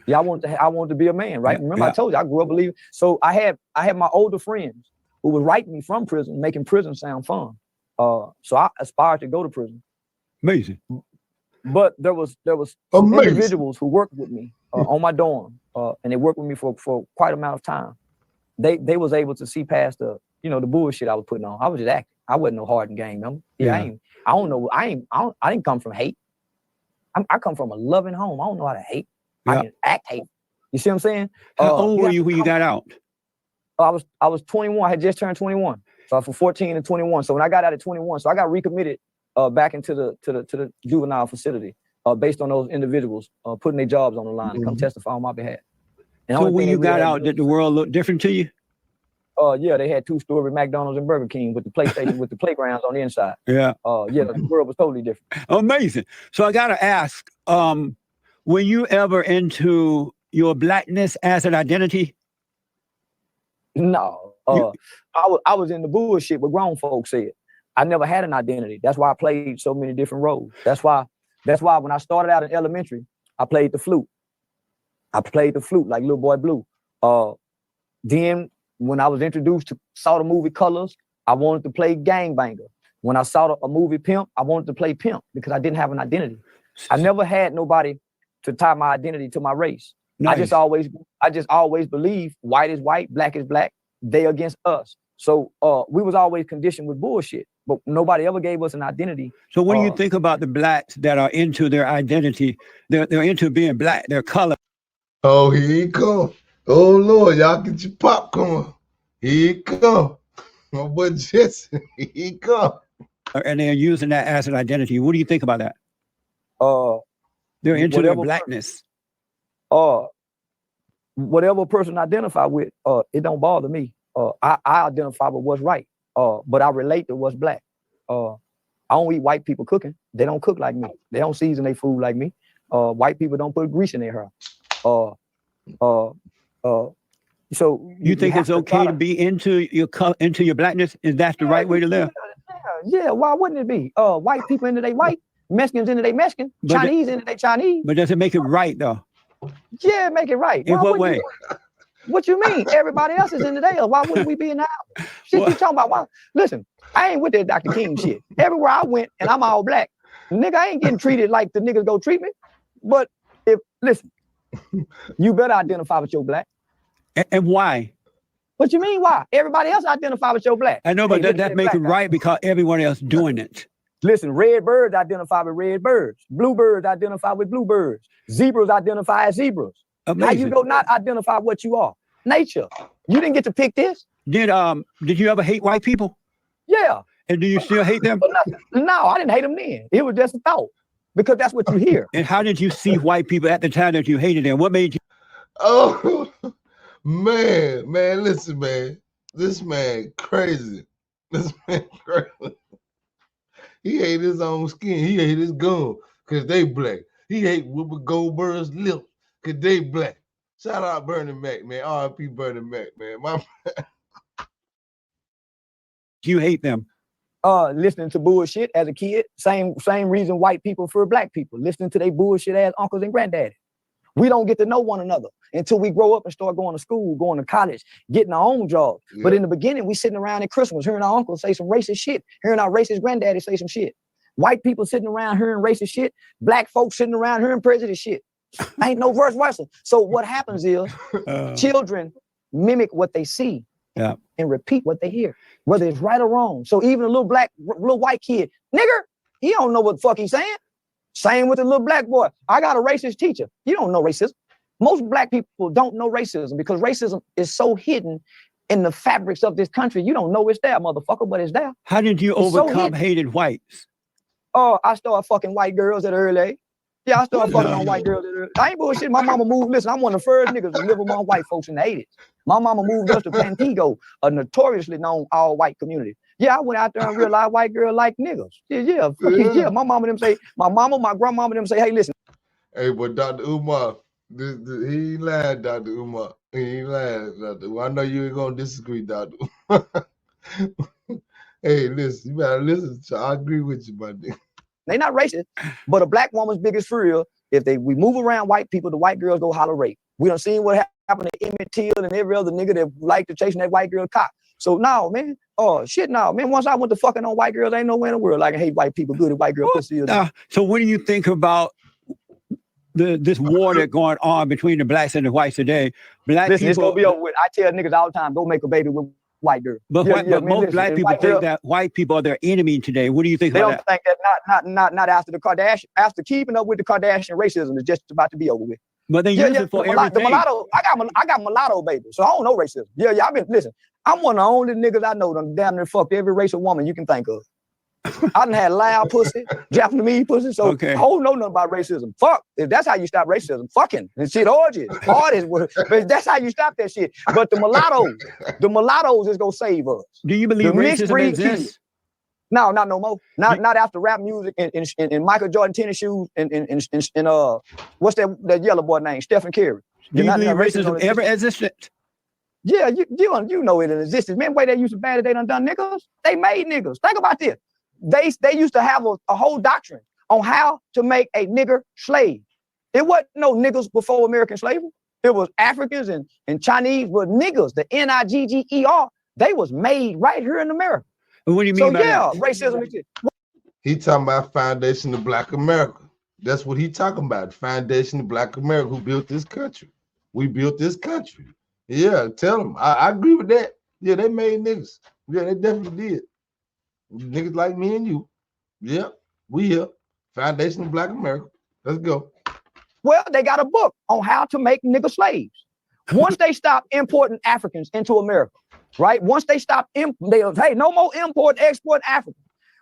[SPEAKER 4] Yeah, I wanted to be a man, right? Remember, I told you I grew up believing. So I had my older friends who would write me from prison, making prison sound fun. So I aspired to go to prison.
[SPEAKER 3] Amazing.
[SPEAKER 4] But there was individuals who worked with me on my dorm, and they worked with me for quite an amount of time. They was able to see past the bullshit I was putting on. I was just acting. I wasn't no hardened gang member. I didn't come from hate. I come from a loving home. I don't know how to hate. I can act hate. You see what I'm saying?
[SPEAKER 3] How old were you when you got out?
[SPEAKER 4] I was 21. I had just turned 21. So I was from 14 to 21. So when I got out at 21, so I got recommitted back into the juvenile facility based on those individuals putting their jobs on the line to come testify on my behalf. And
[SPEAKER 3] so when you got out, did the world look different to you?
[SPEAKER 4] Yeah, they had 2-story McDonald's and Burger King with the PlayStation, with the playgrounds on the inside.
[SPEAKER 3] Yeah.
[SPEAKER 4] The world was totally different.
[SPEAKER 3] Amazing. So I got to ask, were you ever into your blackness as an identity?
[SPEAKER 4] No. I was in the bullshit what grown folks said. I never had an identity. That's why I played so many different roles. That's why when I started out in elementary, I played the flute. Like Little Boy Blue. Then when I was introduced saw the movie Colors, I wanted to play gangbanger. When I saw a movie Pimp, I wanted to play Pimp because I didn't have an identity. I never had nobody to tie my identity to my race.
[SPEAKER 3] Nice.
[SPEAKER 4] I just always believe white is white, black is black, they against us. So we was always conditioned with bullshit, but nobody ever gave us an identity.
[SPEAKER 3] So what do you think about the blacks that are into their identity? They're into being black, their color.
[SPEAKER 1] Oh, here he come. Oh Lord, y'all get your popcorn. Here he come. My boy Jesse, here he come.
[SPEAKER 3] And they're using that as an identity. What do you think about that? They're into their blackness.
[SPEAKER 4] Whatever person identify with, it don't bother me. I identify with what's right, but I relate to what's black. I don't eat white people cooking. They don't cook like me. They don't season their food like me. White people don't put grease in their hair. So
[SPEAKER 3] you think it's okay to be into your blackness? Is that the right way to live?
[SPEAKER 4] Yeah, why wouldn't it be? White people into they white, Mexicans into they Mexican, Chinese into they Chinese.
[SPEAKER 3] But does it make it right though?
[SPEAKER 4] Yeah, make it right.
[SPEAKER 3] In what way?
[SPEAKER 4] What you mean? Everybody else is in the day. Why wouldn't we be in the house? Shit, you talking about? Why? Listen, I ain't with that Dr. King shit. Everywhere I went, and I'm all black, nigga, I ain't getting treated like the niggas go treat me. But listen, you better identify with your black.
[SPEAKER 3] And why?
[SPEAKER 4] What you mean? Why? Everybody else identify with your black.
[SPEAKER 3] I know, but that make it right because everyone else doing it.
[SPEAKER 4] Listen, red birds identify with red birds. Bluebirds identify with bluebirds. Zebras identify as zebras.
[SPEAKER 3] Amazing.
[SPEAKER 4] How you go not identify what you are? Nature. You didn't get to pick this.
[SPEAKER 3] Did you ever hate white people?
[SPEAKER 4] Yeah.
[SPEAKER 3] And do you still hate them?
[SPEAKER 4] No, I didn't hate them then. It was just a thought because that's what you hear.
[SPEAKER 3] And how did you see white people at the time that you hated them? What made you?
[SPEAKER 1] Oh, man, listen, man. This man crazy. This man crazy. He hate his own skin. He hate his gum because they black. He hate Whoopi Goldberg's lips because they black. Shout out Bernie Mac, man. R.I.P. Bernie Mac, man.
[SPEAKER 3] You hate them?
[SPEAKER 4] Listening to bullshit as a kid. Same reason white people fear black people. Listening to their bullshit ass uncles and granddaddies. We don't get to know one another until we grow up and start going to school, going to college, getting our own jobs. Yeah. But in the beginning, we sitting around at Christmas, hearing our uncles say some racist shit, hearing our racist granddaddy say some shit. White people sitting around hearing racist shit, black folks sitting around hearing prejudice shit. Ain't no verse versa. So what happens is children mimic what they see and repeat what they hear, whether it's right or wrong. So even a little white kid, nigger, he don't know what the fuck he's saying. Same with the little black boy. I got a racist teacher. You don't know racism. Most black people don't know racism because racism is so hidden in the fabrics of this country. You don't know it's there, motherfucker, but it's there.
[SPEAKER 3] How did you overcome hating whites?
[SPEAKER 4] Oh, I started fucking white girls at an early age. Yeah, I started fucking on white girls at early age. I ain't bullshit. My mama moved. Listen, I'm one of the first niggas to live among white folks in the 80s. My mama moved us to Pantego, a notoriously known all-white community. Yeah, I went out there and realized white girls like niggas. Yeah. My mama them say, my grandmama them say, hey, listen.
[SPEAKER 1] Hey, but Dr. Umar, he ain't lying, Dr. Umar. He ain't lying, Dr. Umar. I know you ain't gonna disagree, Dr. Umar. Hey, listen, you better listen. I agree with you, my nigga.
[SPEAKER 4] They not racist, but a black woman's biggest fear, if we move around white people, the white girls go holler rape. We done seen what happened to Emmett Till and every other nigga that like to chasing that white girl cock. So no, man. Oh shit, no, man. Once I went to fucking on white girls, ain't nowhere in the world I can hate white people good at white girl pussy.
[SPEAKER 3] So what do you think about this war that's going on between the blacks and the whites today? Listen,
[SPEAKER 4] it's gonna be over with. I tell niggas all the time, go make a baby with white girl.
[SPEAKER 3] But most black people think that white people are their enemy today. What do you think
[SPEAKER 4] about
[SPEAKER 3] that?
[SPEAKER 4] They don't think that not after the Kardashian, after keeping up with the Kardashian racism is just about to be over with.
[SPEAKER 3] But they use it for everything.
[SPEAKER 4] The mulatto, I got mulatto babies, so I don't know racism. Yeah, listen, I'm one of the only niggas I know that damn near fucked every race of woman you can think of. I done had loud pussy, Japanese pussy, so I don't know nothing about racism. Fuck, if that's how you stop racism, fucking and shit orgies, parties, but that's how you stop that shit. But the mulattoes is gonna save us.
[SPEAKER 3] Do you believe racism exists?
[SPEAKER 4] No, not no more. Not after rap music and Michael Jordan tennis shoes and what's that yellow boy name? Stephen Curry.
[SPEAKER 3] Do you believe racism ever existed?
[SPEAKER 4] Yeah, you know it existed. Man, the way they used to ban it, they done niggas. They made niggas. Think about this. They used to have a whole doctrine on how to make a nigger slave. It wasn't no niggas before American slavery. It was Africans and Chinese, but niggas, the Nigger, they was made right here in America.
[SPEAKER 3] What do you mean
[SPEAKER 4] So
[SPEAKER 3] by
[SPEAKER 4] yeah,
[SPEAKER 3] that?
[SPEAKER 4] racism exists.
[SPEAKER 1] He talking about foundation of Black America. That's what he talking about. Foundation of Black America, who built this country. We built this country. Yeah, tell them. I agree with that. Yeah, they made niggas. Yeah, they definitely did. Niggas like me and you. Yeah, we here. Foundation of Black America. Let's go.
[SPEAKER 4] Well, they got a book on how to make nigga slaves. Once they stop importing Africans into America, right? Once they stop, hey, no more import, export Africans.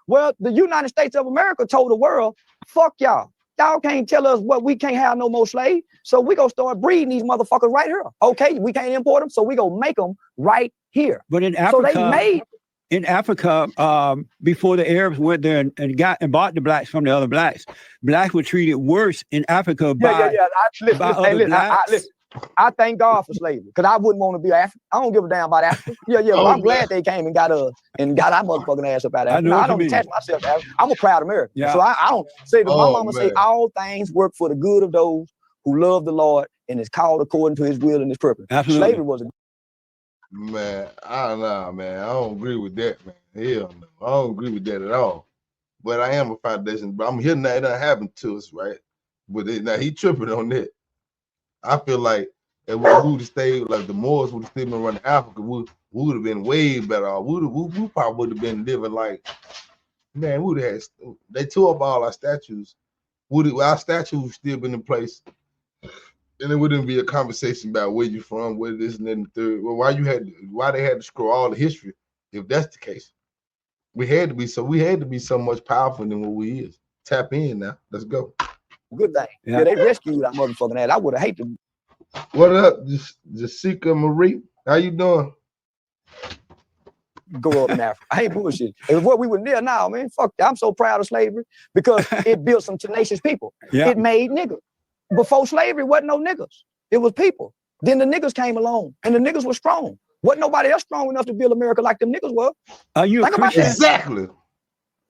[SPEAKER 4] Well, the United States of America told the world, fuck y'all. Y'all can't tell us what we can't have no more slaves. So we gonna start breeding these motherfuckers right here. Okay, we can't import them, so we gonna make them right here.
[SPEAKER 3] But in
[SPEAKER 4] So
[SPEAKER 3] Africa,
[SPEAKER 4] they made
[SPEAKER 3] before the Arabs went there and bought the blacks from the other blacks were treated worse in Africa by other blacks.
[SPEAKER 4] I thank God for slavery because I wouldn't want to be African. I don't give a damn about Africa. Yeah. Well, I'm glad they came and got our motherfucking ass up out of Africa. I don't attach myself to Africa. I'm a proud American.
[SPEAKER 3] Yeah.
[SPEAKER 4] So I don't say that my mama say all things work for the good of those who love the Lord and is called according to his will and his purpose.
[SPEAKER 3] Absolutely.
[SPEAKER 4] Slavery was a
[SPEAKER 1] Man, I don't know, man. I don't agree with that, man. Hell no. I don't agree with that at all. But I am a foundation, but I'm here now. It done happened to us, right? But now he tripping on that. I feel like if we would have stayed, like the Moors would have still been running Africa, we would have been way better off. We probably would have been living like, man, we would have had, they tore up all our statues. Our statues still been in place. And it wouldn't be a conversation about where you from, where this and then the third. Well, why they had to scroll all the history, if that's the case. We had to be so much powerful than what we is. Tap in now. Let's go.
[SPEAKER 4] good thing. Yeah, they rescued that motherfucking ass. I would have hated.
[SPEAKER 1] What up, Jessica Marie? How you doing?
[SPEAKER 4] Go up in Africa. I ain't bullshit. If what we were near now, man, fuck that. I'm so proud of slavery because it built some tenacious people.
[SPEAKER 3] Yeah.
[SPEAKER 4] It made niggas. Before slavery, wasn't no niggas. It was people. Then the niggas came along, and the niggas were strong. Wasn't nobody else strong enough to build America like them niggas were.
[SPEAKER 3] Are you a Christian?
[SPEAKER 1] Exactly.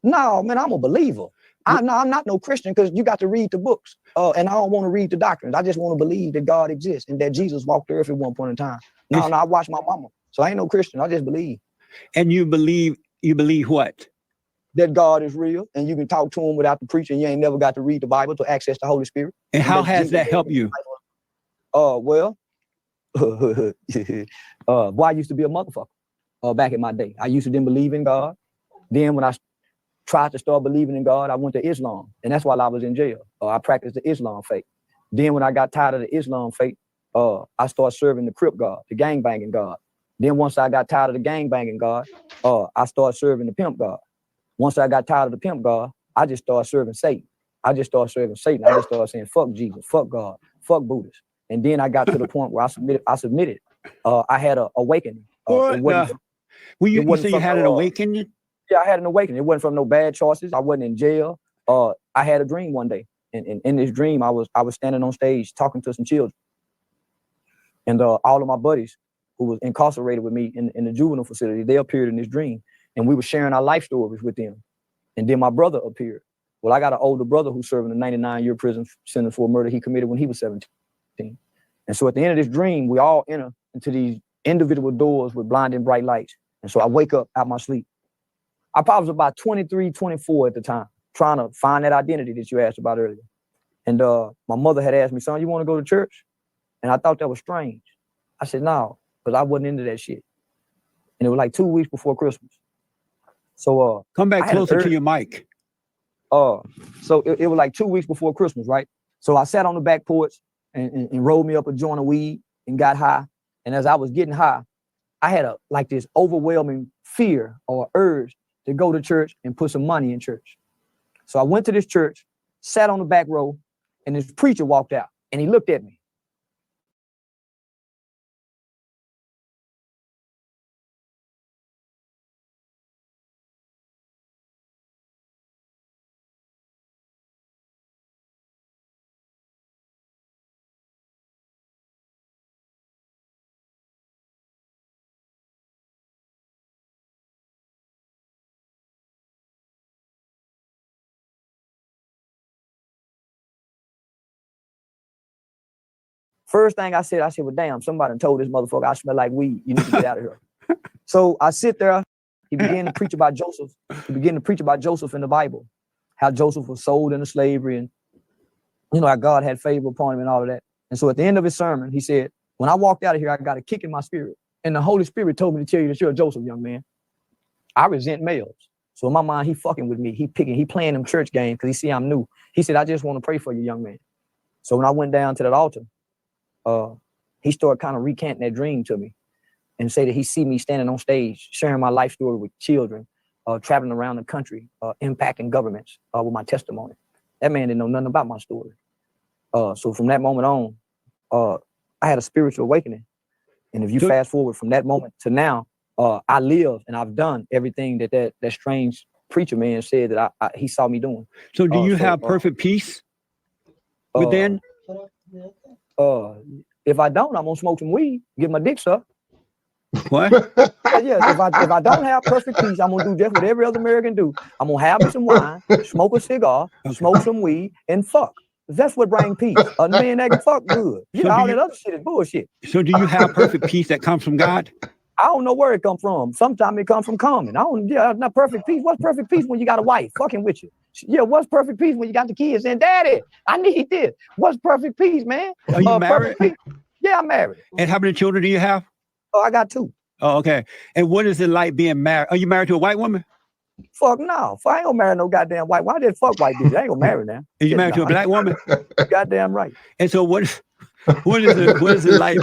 [SPEAKER 4] No, man, I'm a believer. I'm not no Christian because you got to read the books. And I don't want to read the doctrines. I just want to believe that God exists and that Jesus walked the earth at one point in time. No, I watched my mama. So I ain't no Christian. I just believe.
[SPEAKER 3] And you believe what?
[SPEAKER 4] That God is real and you can talk to him without the preaching. You ain't never got to read the Bible to access the Holy Spirit.
[SPEAKER 3] And how has that helped you?
[SPEAKER 4] Well, boy, I used to be a motherfucker back in my day. I used to didn't believe in God. Then when I tried to start believing in God, I went to Islam. And that's while I was in jail. I practiced the Islam faith. Then when I got tired of the Islam faith, I started serving the Crip God, the gangbanging God. Then once I got tired of the gangbanging God, I started serving the pimp God. Once I got tired of the pimp God, I just started serving Satan. I just started saying, fuck Jesus, fuck God, fuck Buddhists. And then I got to the point where I submitted. I had an awakening.
[SPEAKER 3] You say you had an awakening?
[SPEAKER 4] Yeah, I had an awakening. It wasn't from no bad choices. I wasn't in jail. I had a dream one day. And in this dream, I was standing on stage talking to some children. And all of my buddies who was incarcerated with me in the juvenile facility, they appeared in this dream. And we were sharing our life stories with them. And then my brother appeared. Well, I got an older brother who's serving a 99-year prison sentence for a murder he committed when he was 17. And so at the end of this dream, we all enter into these individual doors with blinding bright lights. And so I wake up out my sleep. I probably was about 23, 24 at the time, trying to find that identity that you asked about earlier. And my mother had asked me, son, you want to go to church? And I thought that was strange. I said, no, because I wasn't into that shit. And it was like 2 weeks before Christmas. So
[SPEAKER 3] come back closer to your mic.
[SPEAKER 4] So it was like 2 weeks before Christmas, right? So I sat on the back porch and rolled me up a joint of weed and got high. And as I was getting high, I had this overwhelming fear or urge to go to church and put some money in church. So I went to this church, sat on the back row, and this preacher walked out and he looked at me. First thing I said, well, damn, somebody told this motherfucker I smell like weed. You need to get out of here. So I sit there. He began to preach about Joseph. He began to preach about Joseph in the Bible, how Joseph was sold into slavery, and how God had favor upon him and all of that. And so at the end of his sermon, he said, when I walked out of here, I got a kick in my spirit. And the Holy Spirit told me to tell you that you're a Joseph, young man. I resent males. So in my mind, he fucking with me. He playing them church games because he see I'm new. He said, I just want to pray for you, young man. So when I went down to that altar, he started kind of recanting that dream to me and say that he see me standing on stage, sharing my life story with children, traveling around the country, impacting governments with my testimony. That man didn't know nothing about my story. So from that moment on, I had a spiritual awakening. And if you fast forward from that moment to now, I live and I've done everything that strange preacher man said that he saw me doing.
[SPEAKER 3] So do you have perfect peace within?
[SPEAKER 4] If I don't, I'm gonna smoke some weed, get my dick sucked.
[SPEAKER 3] What?
[SPEAKER 4] Yeah, if I don't have perfect peace, I'm gonna do just what every other American do. I'm gonna have me some wine, smoke a cigar, smoke some weed, and fuck. That's what brings peace. A man that can fuck good. All that other shit is bullshit.
[SPEAKER 3] So do you have perfect peace that comes from God?
[SPEAKER 4] I don't know where it come from. Sometimes it comes from common. Not perfect peace. What's perfect peace when you got a wife fucking with you? Yeah, what's perfect peace when you got the kids saying, Daddy, I need this? What's perfect peace, man?
[SPEAKER 3] Are you married?
[SPEAKER 4] Yeah, I'm married.
[SPEAKER 3] And how many children do you have?
[SPEAKER 4] Oh, I got 2.
[SPEAKER 3] Oh, okay. And what is it like being married? Are you married to a white woman?
[SPEAKER 4] Fuck no. I ain't gonna marry no goddamn white. Why did fuck white bitch? I ain't gonna marry now.
[SPEAKER 3] Are you married to a black woman?
[SPEAKER 4] Goddamn right.
[SPEAKER 3] And so what is it like?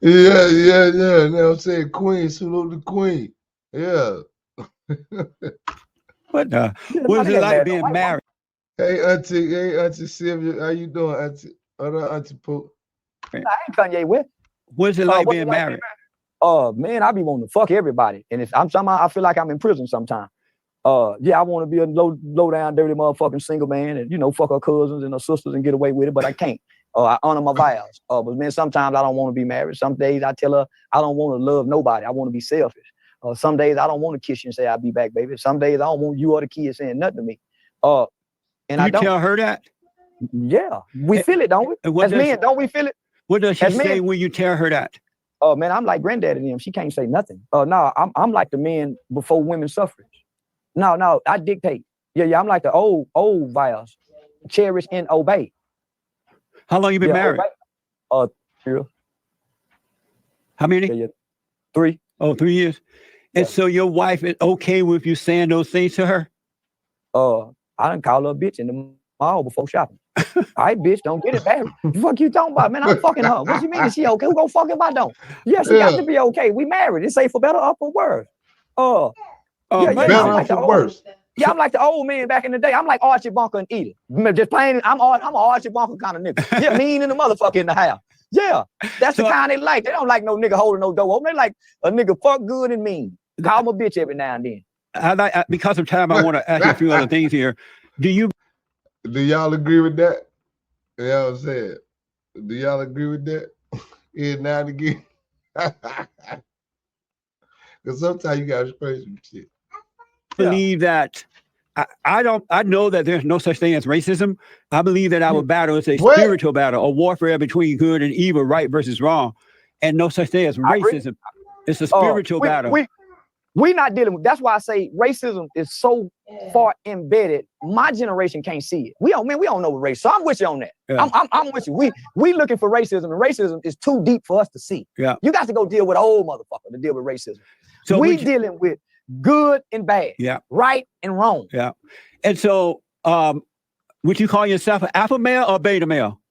[SPEAKER 1] Yeah. Now I'm saying Queen, salute the Queen. Yeah.
[SPEAKER 3] What is it like being married?
[SPEAKER 1] Hey Auntie Sylvia, how you doing, Auntie? Auntie Pope.
[SPEAKER 4] I ain't Kanye West.
[SPEAKER 3] What is it like being married?
[SPEAKER 4] Man, I be wanting to fuck everybody. And if I'm somehow I feel like I'm in prison sometimes. Yeah, I want to be a low down, dirty motherfucking single man and fuck her cousins and her sisters and get away with it, but I can't. I honor my vows. But man, sometimes I don't want to be married. Some days I tell her I don't want to love nobody. I want to be selfish. Some days I don't want to kiss you and say I'll be back, baby. Some days I don't want you or the kids saying nothing to me. And
[SPEAKER 3] you tell her that?
[SPEAKER 4] Yeah, we feel it, don't we? As men, don't we feel it?
[SPEAKER 3] What does she say when you tell her that?
[SPEAKER 4] Oh man, I'm like granddaddy to them. She can't say nothing. No, I'm like the men before women's suffrage. No, I dictate. Yeah, I'm like the old vows. Cherish and obey.
[SPEAKER 3] How long you been married?
[SPEAKER 4] 3 years.
[SPEAKER 3] How many?
[SPEAKER 4] Yeah. 3.
[SPEAKER 3] Oh, 3 years. And so your wife is okay with you saying those things to her?
[SPEAKER 4] I done call her a bitch in the mall before shopping. All right, bitch, don't get it married. The fuck you talking about, man? I'm fucking her. What you mean? Is she okay? Who gonna fuck if I don't? Yeah, she got to be okay. We married. It's safe for better or for worse.
[SPEAKER 1] Better or for worse.
[SPEAKER 4] Yeah, I'm like the old man back in the day. I'm like Archie Bunker and Edith. Just plain, I'm an Archie Bunker kind of nigga. Yeah, mean in the motherfucker in the house. Yeah, that's the kind they like. They don't like no nigga holding no door open. They like a nigga fuck good and mean. Call him a bitch every now and then.
[SPEAKER 3] Because of time, I want to ask you a few other things here. Do
[SPEAKER 1] y'all agree with that? You know what I'm saying? Do y'all agree with that? Yeah, now and again. Because sometimes you gotta explain some shit.
[SPEAKER 3] Believe that I know that there's no such thing as racism. I believe that our battle is a spiritual battle, a warfare between good and evil, right versus wrong, and no such thing as racism. It's a spiritual battle.
[SPEAKER 4] We're not dealing with. That's why I say racism is so far embedded. My generation can't see it. We don't know what race. So I'm with you on that. Yeah. I'm with you. We looking for racism, and racism is too deep for us to see.
[SPEAKER 3] Yeah.
[SPEAKER 4] You got to go deal with an old motherfucker to deal with racism. So we dealing with good and bad.
[SPEAKER 3] Yeah.
[SPEAKER 4] Right and wrong.
[SPEAKER 3] Yeah. And so, would you call yourself an alpha male or beta male?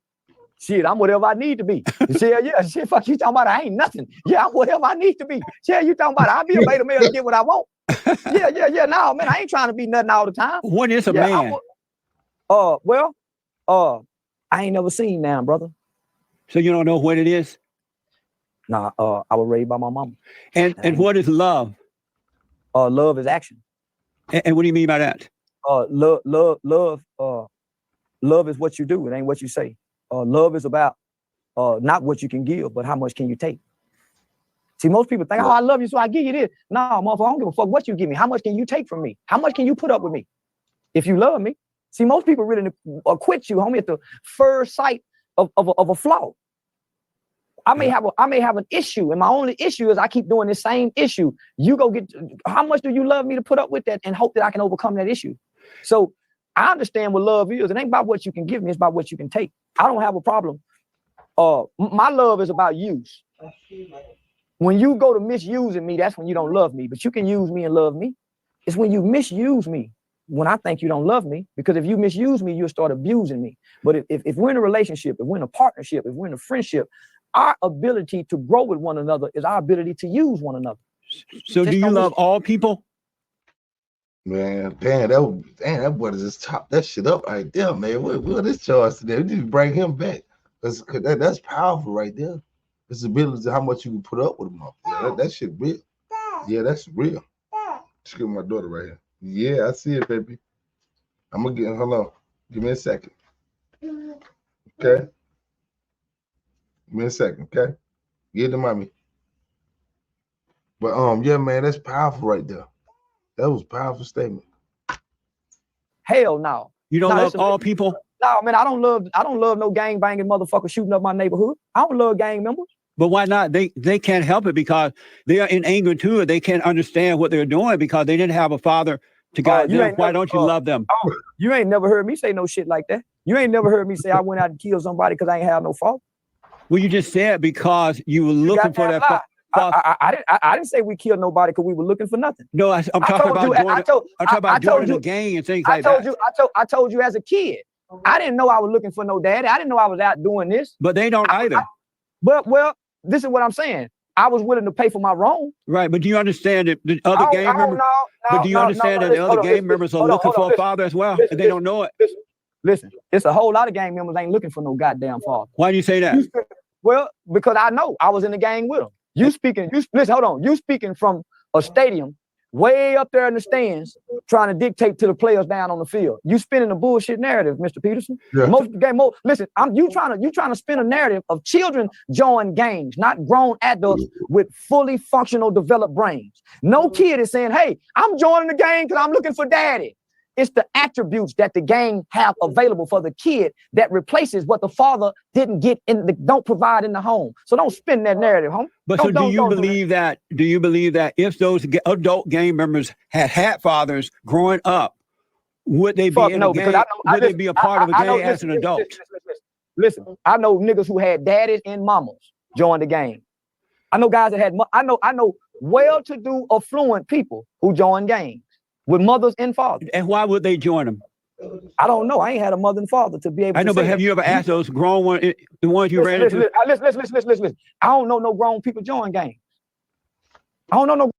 [SPEAKER 4] Shit, I'm whatever I need to be. Shit, fuck you talking about I ain't nothing. Yeah, I'm whatever I need to be. Yeah, you talking about I'll be a beta male to get what I want. Yeah. No, man, I ain't trying to be nothing all the time.
[SPEAKER 3] What is a man?
[SPEAKER 4] I ain't never seen now, brother.
[SPEAKER 3] So you don't know what it is?
[SPEAKER 4] Nah, I was raised by my mama.
[SPEAKER 3] And what is love?
[SPEAKER 4] Love is action.
[SPEAKER 3] And what do you mean by that?
[SPEAKER 4] Love is what you do. It ain't what you say. Love is about not what you can give, but how much can you take. See, most people think, I love you, so I give you this. No, motherfucker, I don't give a fuck what you give me. How much can you take from me? How much can you put up with me if you love me? See, most people really quit you, homie, at the first sight of a flaw. I may have an issue, and my only issue is I keep doing the same issue. You go get, how much do you love me to put up with that and hope that I can overcome that issue? So I understand what love is. It ain't about what you can give me, it's about what you can take. I don't have a problem. My love is about use. When you go to misusing me, that's when you don't love me. But you can use me and love me. It's when you misuse me when I think you don't love me, because if you misuse me, you'll start abusing me. But if we're in a relationship, if we're in a partnership, if we're in a friendship, our ability to grow with one another is our ability to use one another.
[SPEAKER 3] So do you love all people?
[SPEAKER 1] Man, damn, that boy just chopped that shit up right there, man. What is charge today? We need to bring him back. That's powerful right there. This ability to how much you can put up with him. Yeah, that shit real. Yeah, that's real. Just give my daughter right here. Yeah, I see it, baby. I'm gonna get, hold on. Give me a second. Okay. Give me a second, okay? Get to mommy. But yeah, man, that's powerful right there. That was a powerful statement.
[SPEAKER 4] Hell no.
[SPEAKER 3] You don't love all people?
[SPEAKER 4] No, man, I don't love no gang banging motherfucker shooting up my neighborhood. I don't love gang members.
[SPEAKER 3] But why not? They can't help it because they are in anger too. They can't understand what they're doing because they didn't have a father to guide them. Why don't you love them?
[SPEAKER 4] You ain't never heard me say no shit like that. You ain't never heard me say I went out and killed somebody because I ain't have no fault.
[SPEAKER 3] Well, you just said because you were looking for that father.
[SPEAKER 4] I didn't say we killed nobody because we were looking for nothing.
[SPEAKER 3] No, I'm talking about joining the gang and things like that.
[SPEAKER 4] I told you as a kid, I didn't know I was looking for no daddy. I didn't know I was out doing this.
[SPEAKER 3] But they don't either.
[SPEAKER 4] Well, this is what I'm saying. I was willing to pay for my wrong.
[SPEAKER 3] Right, but do you understand that the other gang members? But do you understand that the other gang members are looking for a father as well, and they don't know it?
[SPEAKER 4] Listen, it's a whole lot of gang members ain't looking for no goddamn father.
[SPEAKER 3] Why do you say that?
[SPEAKER 4] Well, because I know I was in the gang with them. Listen, hold on. You speaking from a stadium way up there in the stands, trying to dictate to the players down on the field. You spinning a bullshit narrative, Mr. Peterson. Yeah. Listen, you trying to spin a narrative of children join gangs, not grown adults with fully functional, developed brains. No kid is saying, "Hey, I'm joining the gang because I'm looking for daddy." It's the attributes that the gang have available for the kid that replaces what the father didn't get don't provide in the home. So don't spin that narrative, home.
[SPEAKER 3] But do you believe that if those adult gang members had fathers growing up, would they be in a gang? Would they be a part of a gang as an adult?
[SPEAKER 4] Listen, I know niggas who had daddies and mamas join the gang. I know guys that had, I know well-to-do, affluent people who join gangs with mothers and fathers.
[SPEAKER 3] And why would they join them?
[SPEAKER 4] I don't know. I ain't had a mother and father to be able to.
[SPEAKER 3] I know, but have you ever asked those grown ones, the ones you ran into?
[SPEAKER 4] Listen. I don't know no grown people join gangs. I don't know no.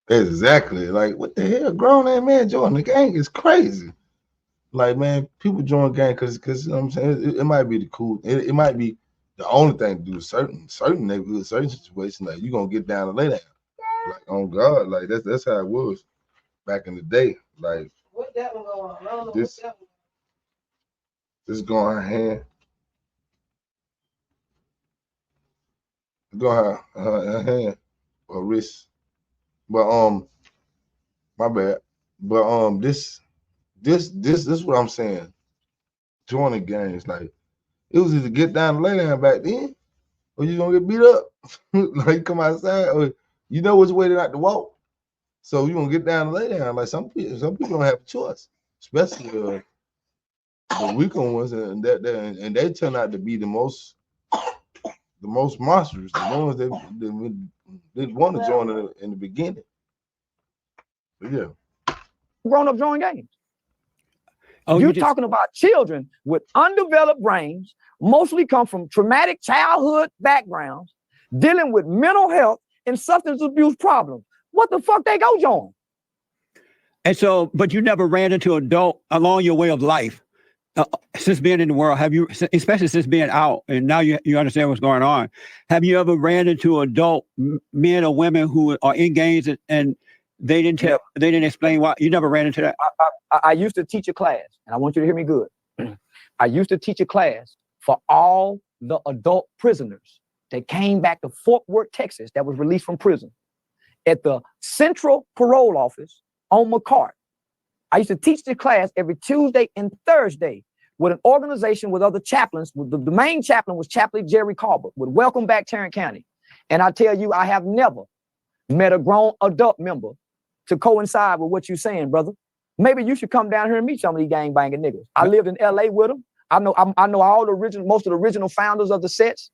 [SPEAKER 1] Exactly. Like, what the hell? Grown ass man joining the gang is crazy. Like, man, people join gang because you know what I'm saying, it might be the cool. It might be the only thing to do with certain neighborhoods, certain situations. Like, you gonna get down and lay down. Like, on God, like that's how it was back in the day. Like, what that one go on? This going hand. Go her hand or wrist. But my bad. But this is what I'm saying. Joining gangs, like, it was either get down and lay down back then, or you gonna get beat up. Like, you come outside, or you know which way not to walk. So you gonna get down and lay down. Like, some people don't have a choice, especially the weaker ones, and they turn out to be the most monsters, the ones that want to join in the beginning. But yeah,
[SPEAKER 4] grown up join gangs. Oh, you're talking about children with undeveloped brains, mostly come from traumatic childhood backgrounds, dealing with mental health and substance abuse problems. What the fuck they go join?
[SPEAKER 3] And so, but you never ran into adult along your way of life since being in the world. Have you, especially since being out and now you understand what's going on? Have you ever ran into adult men or women who are in gangs and they didn't explain why? You never ran into that?
[SPEAKER 4] I used to teach a class, and I want you to hear me good. I used to teach a class for all the adult prisoners that came back to Fort Worth, Texas, that was released from prison at the Central Parole Office on McCart. I used to teach the class every Tuesday and Thursday with an organization with other chaplains. The main chaplain was Chaplain Jerry Carver with Welcome Back Tarrant County. And I tell you, I have never met a grown adult member to coincide with what you're saying, brother. Maybe you should come down here and meet some of these gangbanging niggas. I lived in LA with them. I know all the most of the original founders of the sets.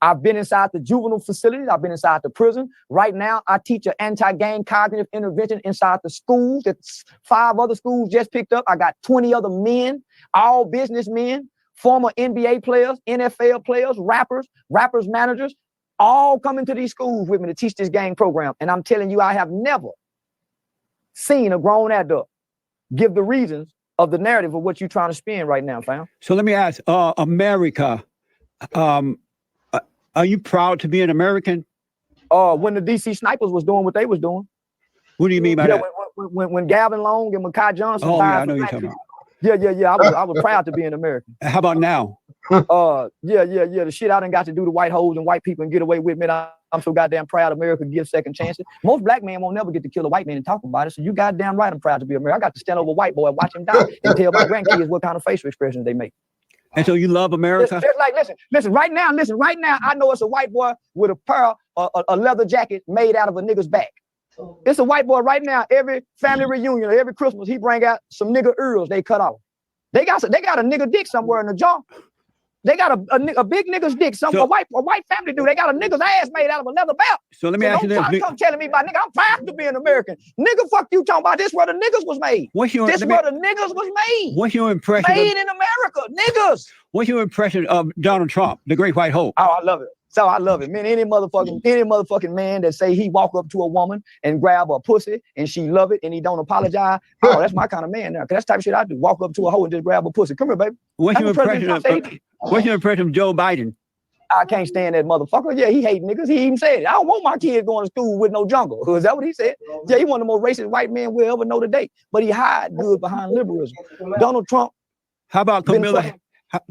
[SPEAKER 4] I've been inside the juvenile facilities. I've been inside the prison. Right now, I teach an anti-gang cognitive intervention inside the schools. That's 5 other schools just picked up. I got 20 other men, all businessmen, former NBA players, NFL players, rappers managers, all coming to these schools with me to teach this gang program. And I'm telling you, I have never seen a grown adult give the reasons of the narrative of what you're trying to spin right now, fam.
[SPEAKER 3] So let me ask, America, are you proud to be an American?
[SPEAKER 4] When the DC Snipers was doing what they was doing.
[SPEAKER 3] What do you mean by that?
[SPEAKER 4] When Gavin Long and Mekhi Johnson.
[SPEAKER 3] Oh, yeah, I know you're talking about.
[SPEAKER 4] Yeah. I was proud to be an American.
[SPEAKER 3] How about now?
[SPEAKER 4] Yeah. The shit I done got to do to white hoes and white people and get away with, man. I'm so goddamn proud America gives second chances. Most black men won't never get to kill a white man and talk about it. So you goddamn right, I'm proud to be American. I got to stand over a white boy and watch him die and tell my grandkids what kind of facial expressions they make.
[SPEAKER 3] And so you love America?
[SPEAKER 4] Listen, right now, I know it's a white boy with a pair of a leather jacket made out of a nigga's back. It's a white boy right now. Every family reunion, or every Christmas, he bring out some nigga ears they cut off. They got a nigga dick somewhere in the jaw. They got a big nigga's dick. A white family do. They got a nigga's ass made out of a leather belt.
[SPEAKER 3] So let me ask you this.
[SPEAKER 4] Come telling me about nigga. I'm proud to be an American. Nigga, fuck you talking about this where the niggas was made. Where the niggas was made.
[SPEAKER 3] What's your impression?
[SPEAKER 4] Made in America, niggas.
[SPEAKER 3] What's your impression of Donald Trump, the Great White Hope?
[SPEAKER 4] Oh, I love it. So I love it, man. Any motherfucking man that say he walk up to a woman and grab a pussy and she love it and he don't apologize. Oh, that's my kind of man now. Cause that's the type of shit I do. Walk up to a hoe and just grab a pussy. Come here, baby.
[SPEAKER 3] What's your impression of Joe Biden?
[SPEAKER 4] I can't stand that motherfucker. Yeah, he hate niggas. He even said it. I don't want my kids going to school with no jungle. Is that what he said? Yeah, he one of the most racist white men we'll ever know today. But he hide good behind liberalism. Donald Trump.
[SPEAKER 3] How about Camilla?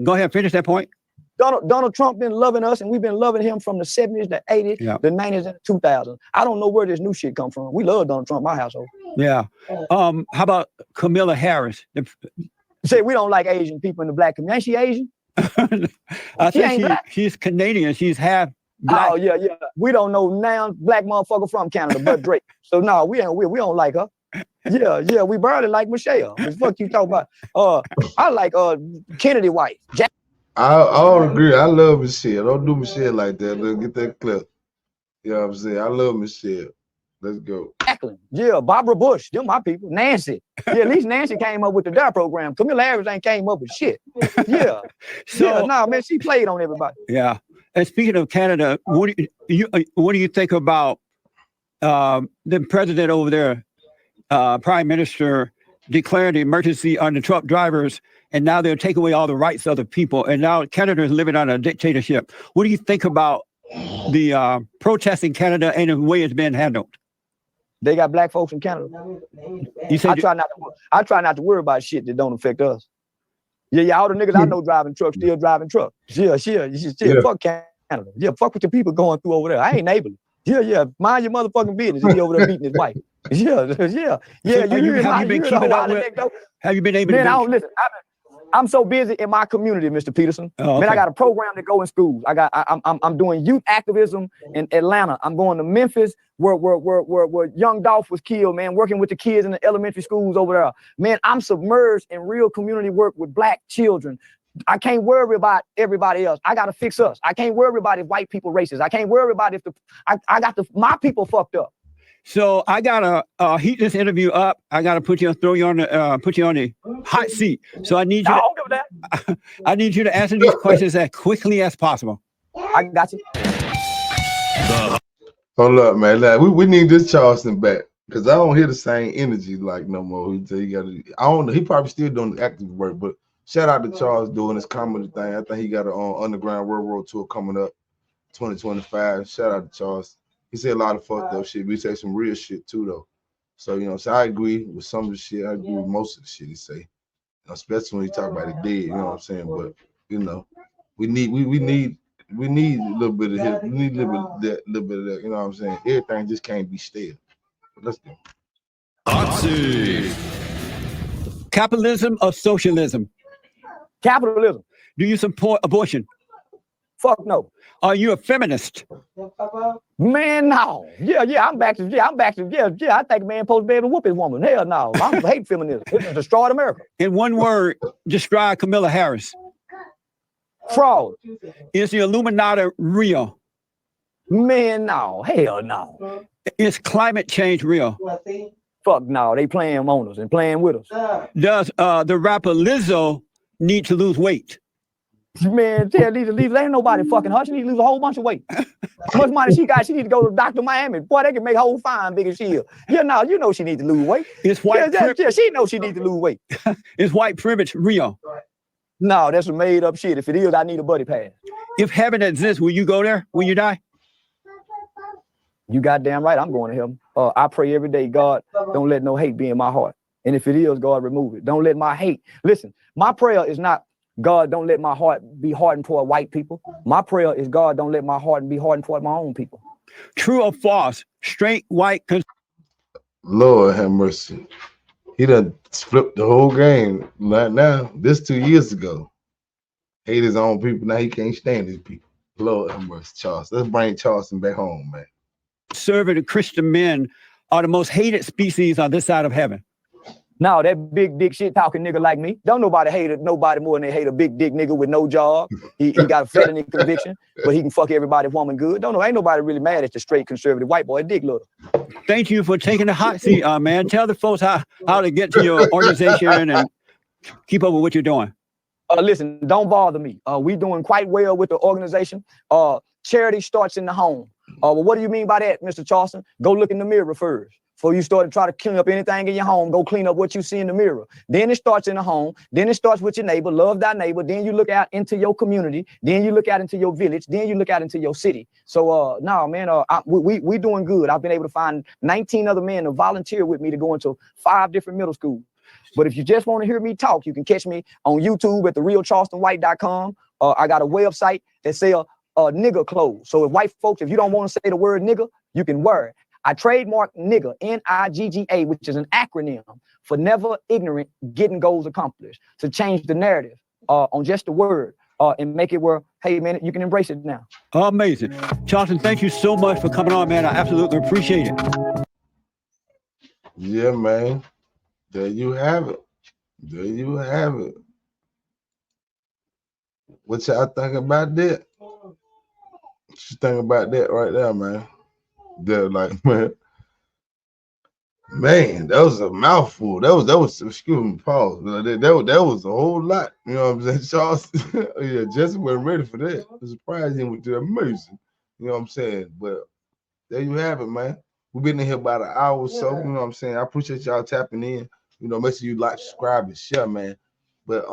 [SPEAKER 3] Go ahead, finish that point.
[SPEAKER 4] Donald Trump been loving us, and we've been loving him from the 70s, the 80s, the 90s, and the 2000s. I don't know where this new shit come from. We love Donald Trump, my household.
[SPEAKER 3] Yeah. How about Kamala Harris?
[SPEAKER 4] Say we don't like Asian people in the black community. Ain't she Asian?
[SPEAKER 3] I think she's Canadian. She's half black.
[SPEAKER 4] Oh yeah. We don't know now black motherfucker from Canada, but Drake. So no, we don't like her. Yeah. We barely like Michelle. What the fuck you talking about? I like Kennedy wife.
[SPEAKER 1] I don't agree. I love Michelle. Don't do Michelle like that. Let's get that clip. You know what I'm saying? I love Michelle. Let's go.
[SPEAKER 4] Jacqueline. Yeah, Barbara Bush. Them my people. Nancy. Yeah, at least Nancy came up with the DARE program. Camilla Harris ain't came up with shit. Yeah. Man, she played on everybody.
[SPEAKER 3] Yeah. And speaking of Canada, what do you think about the president over there, Prime Minister, declaring the emergency on the truck drivers, and now they'll take away all the rights of the people, and now Canada is living on a dictatorship. What do you think about the protests in Canada and the way it's been handled?
[SPEAKER 4] They got black folks in Canada. I try not to worry about shit that don't affect us. Yeah, all the niggas I know driving trucks still driving trucks. Yeah. Fuck Canada. Yeah, fuck what the people going through over there. I ain't neighborly. Yeah. Mind your motherfucking business. He over there beating his wife. Yeah.
[SPEAKER 3] So have you been able to?
[SPEAKER 4] Listen. I'm so busy in my community, Mr. Peterson. Oh, okay. Man, I got a program to go in schools. I'm doing youth activism in Atlanta. I'm going to Memphis, where young Dolph was killed, man, working with the kids in the elementary schools over there. Man, I'm submerged in real community work with black children. I can't worry about everybody else. I gotta fix us. I can't worry about if white people racist. I can't worry about if my people fucked up.
[SPEAKER 3] So I gotta heat this interview up. I gotta put you on the hot seat. So I need you. I need you to answer these questions as quickly as possible.
[SPEAKER 4] I got you.
[SPEAKER 1] Hold up, man. Like, we need this Charleston back because I don't hear the same energy like no more. I don't know. He probably still doing the active work, but shout out to Charles doing his comedy thing. I think he got an Underground Railroad tour coming up, 2025. Shout out to Charles. He said a lot of fucked up shit, but he said some real shit too, though. So, so I agree with some of the shit. I agree with most of the shit he say, especially when he talk about the dead. You know what I'm saying? But we need a little bit of his, we need a little bit of that. You know what I'm saying? Everything just can't be stale. But let's go.
[SPEAKER 3] Hot seat. Capitalism or socialism?
[SPEAKER 4] Capitalism.
[SPEAKER 3] Do you support abortion?
[SPEAKER 4] Fuck no.
[SPEAKER 3] Are you a feminist?
[SPEAKER 4] Man, no. Yeah, I'm back to, I think a man supposed to be able to whoop his woman. Hell no. I hate feminism. It destroyed America.
[SPEAKER 3] In one word, describe Kamala Harris.
[SPEAKER 4] Fraud.
[SPEAKER 3] Is the Illuminati real?
[SPEAKER 4] Man, no. Hell no.
[SPEAKER 3] Is climate change real?
[SPEAKER 4] Fuck no. They playing on us and playing with us.
[SPEAKER 3] Does the rapper Lizzo need to lose weight?
[SPEAKER 4] Man, tell Lizzo, ain't nobody fucking her. She need to lose a whole bunch of weight. How much money she got? She need to go to Dr. Miami. Boy, they can make her whole fine big as she is. You know she need to lose weight.
[SPEAKER 3] Is white
[SPEAKER 4] she knows she need to lose weight.
[SPEAKER 3] Is white privilege real?
[SPEAKER 4] No, that's some made up shit. If it is, I need a buddy pass.
[SPEAKER 3] If heaven exists, will you go there when you die?
[SPEAKER 4] You goddamn right, I'm going to heaven. I pray every day, God, don't let no hate be in my heart. And if it is, God, remove it. Don't let my hate. Listen, my prayer is not, God, don't let my heart be hardened toward white people. My prayer is, God, don't let my heart be hardened toward my own people.
[SPEAKER 3] True or false? Straight white.
[SPEAKER 1] Lord have mercy. He done flipped the whole game right now. This 2 years ago. Hate his own people. Now he can't stand his people. Lord have mercy, Charles. Let's bring Charleston back home, man.
[SPEAKER 3] Conservative Christian men are the most hated species on this side of heaven.
[SPEAKER 4] No, that big dick shit talking nigga like me. Don't nobody hate nobody more than they hate a big dick nigga with no job. He got a felony conviction, but he can fuck everybody woman good. Ain't nobody really mad at the straight conservative white boy, dick little.
[SPEAKER 3] Thank you for taking the hot seat, man. Tell the folks how to get to your organization and keep up with what you're doing.
[SPEAKER 4] Listen, don't bother me. We doing quite well with the organization. Charity starts in the home. Well, what do you mean by that, Mr. Charleston? Go look in the mirror first. Before you start to try to clean up anything in your home, go clean up what you see in the mirror. Then it starts in the home. Then it starts with your neighbor. Love thy neighbor. Then you look out into your community. Then you look out into your village. Then you look out into your city. So, no, man, we doing good. I've been able to find 19 other men to volunteer with me to go into 5 different middle schools. But if you just want to hear me talk, you can catch me on YouTube at therealcharlestonwhite.com. I got a website that sells nigger clothes. So if white folks, if you don't want to say the word nigger, you can wear it. I trademark nigger, N-I-G-G-A, which is an acronym for never ignorant, getting goals accomplished, to change the narrative on just the word and make it where, hey, man, you can embrace it now.
[SPEAKER 3] Amazing. Charleston, thank you so much for coming on, man. I absolutely appreciate it.
[SPEAKER 1] Yeah, man. There you have it. There you have it. What y'all think about that? What you think about that right there, man? They're like, man, that was a mouthful. That was excuse me, pause. That was a whole lot. You know what I'm saying? Charles, yeah, Jesse wasn't ready for that. The surprising with the amazing. You know what I'm saying? But there you have it, man. We've been in here about an hour or so. You know what I'm saying? I appreciate y'all tapping in. You know, make sure you like, subscribe, and share, man. But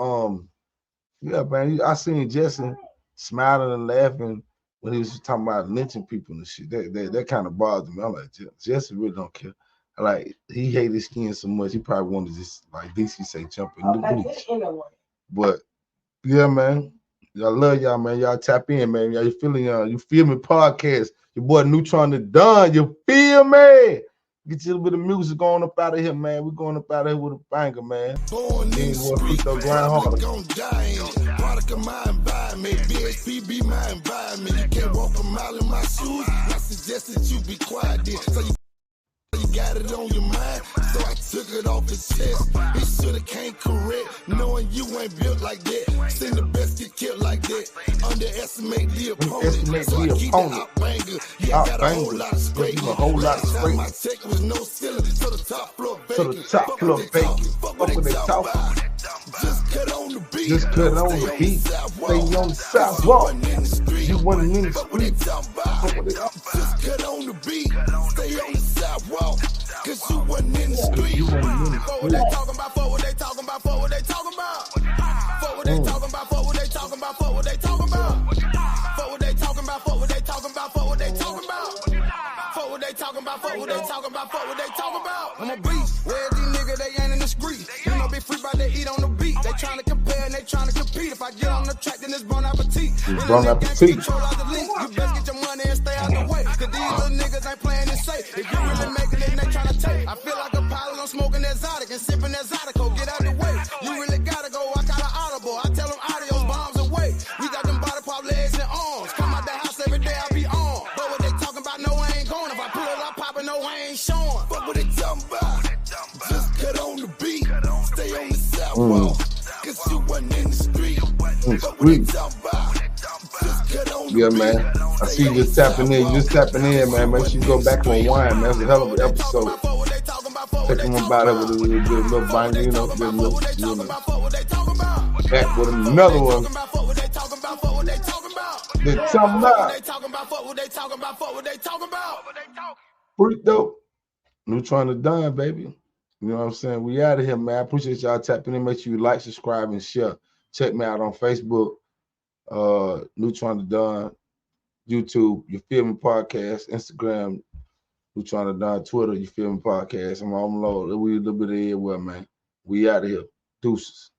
[SPEAKER 1] yeah, man, I seen Jesse smiling and laughing when he was talking about lynching people and shit. That kind of bothered me. I'm like, Jesse really don't care. Like, he hated his skin so much, he probably wanted to just, like DC say, jump in the bleach. But yeah, man, I love y'all, man. Y'all tap in, man. Y'all, you feel me podcast. Your boy Neutron the Don. You feel me? Get you a little bit of music going up out of here, man. We're going up out of here with a banger, man.
[SPEAKER 2] Born in the street, product of my environment. BSP be my environment. You can't walk a mile in my shoes. I suggest that you be quiet then. So you got it on your mind, so I took it off his chest. He shoulda came correct, knowing you ain't built like that. Seen the best get killed like that. Underestimate the opponent, so I keep it out banger. Yeah, got a whole lot of spray. My tech was no ceiling, so the top floor bacon. Fuck what they talk about. Just cut on the beat.
[SPEAKER 1] Just cut on the beat. Stay on the south wall. You wasn't in the street.
[SPEAKER 2] Just cut on the beat. Stay on the south wall. Cause you wasn't in the street. For what they talking about, for what they talking about, for what they talking about. For what they talking about, for what they talking about, for what they talking about. For what they talking about, for what they talking about, for what they talking about. For what they talking about, for what they talking about, for what they talking about. I'm a beast. Where's these niggas, they ain't in the street. You know, be free by they eat on the beat. They trying to compare and they trying to compete. If I get on the track, then it's bon appetit.
[SPEAKER 1] Bon appetit.
[SPEAKER 2] Control out the link. You best get your money and stay out the way. Cause these little niggas ain't playing it safe. If you really making it, they trying to take. I feel like a pilot, I'm smoking exotic and sipping exotico. Get out the way. You really gotta go. I got an audible. I tell them ain't showing. Fuck what they talking about. Just cut on the beat. Stay on the sidewalk. Cause you wasn't in the street. Fuck what they talking about. Just cut on the
[SPEAKER 1] Yeah,
[SPEAKER 2] beat.
[SPEAKER 1] man. I see you just tapping in. You just tapping in, man. Make sure you go back and rewind, man. It's a hell of an episode. Take them about it with a little banger, you know, back with another one. They talking about. Pretty dope. Neutron the Don, baby. You know what I'm saying? We out of here, man. I appreciate y'all tapping in. Make sure you like, subscribe, and share. Check me out on Facebook, Neutron the Don, YouTube, You Feel Me Podcast, Instagram, Neutron the Don, Twitter, You Feel Me Podcast. I'm on load. We a little bit of everywhere, man. We out of here. Deuces.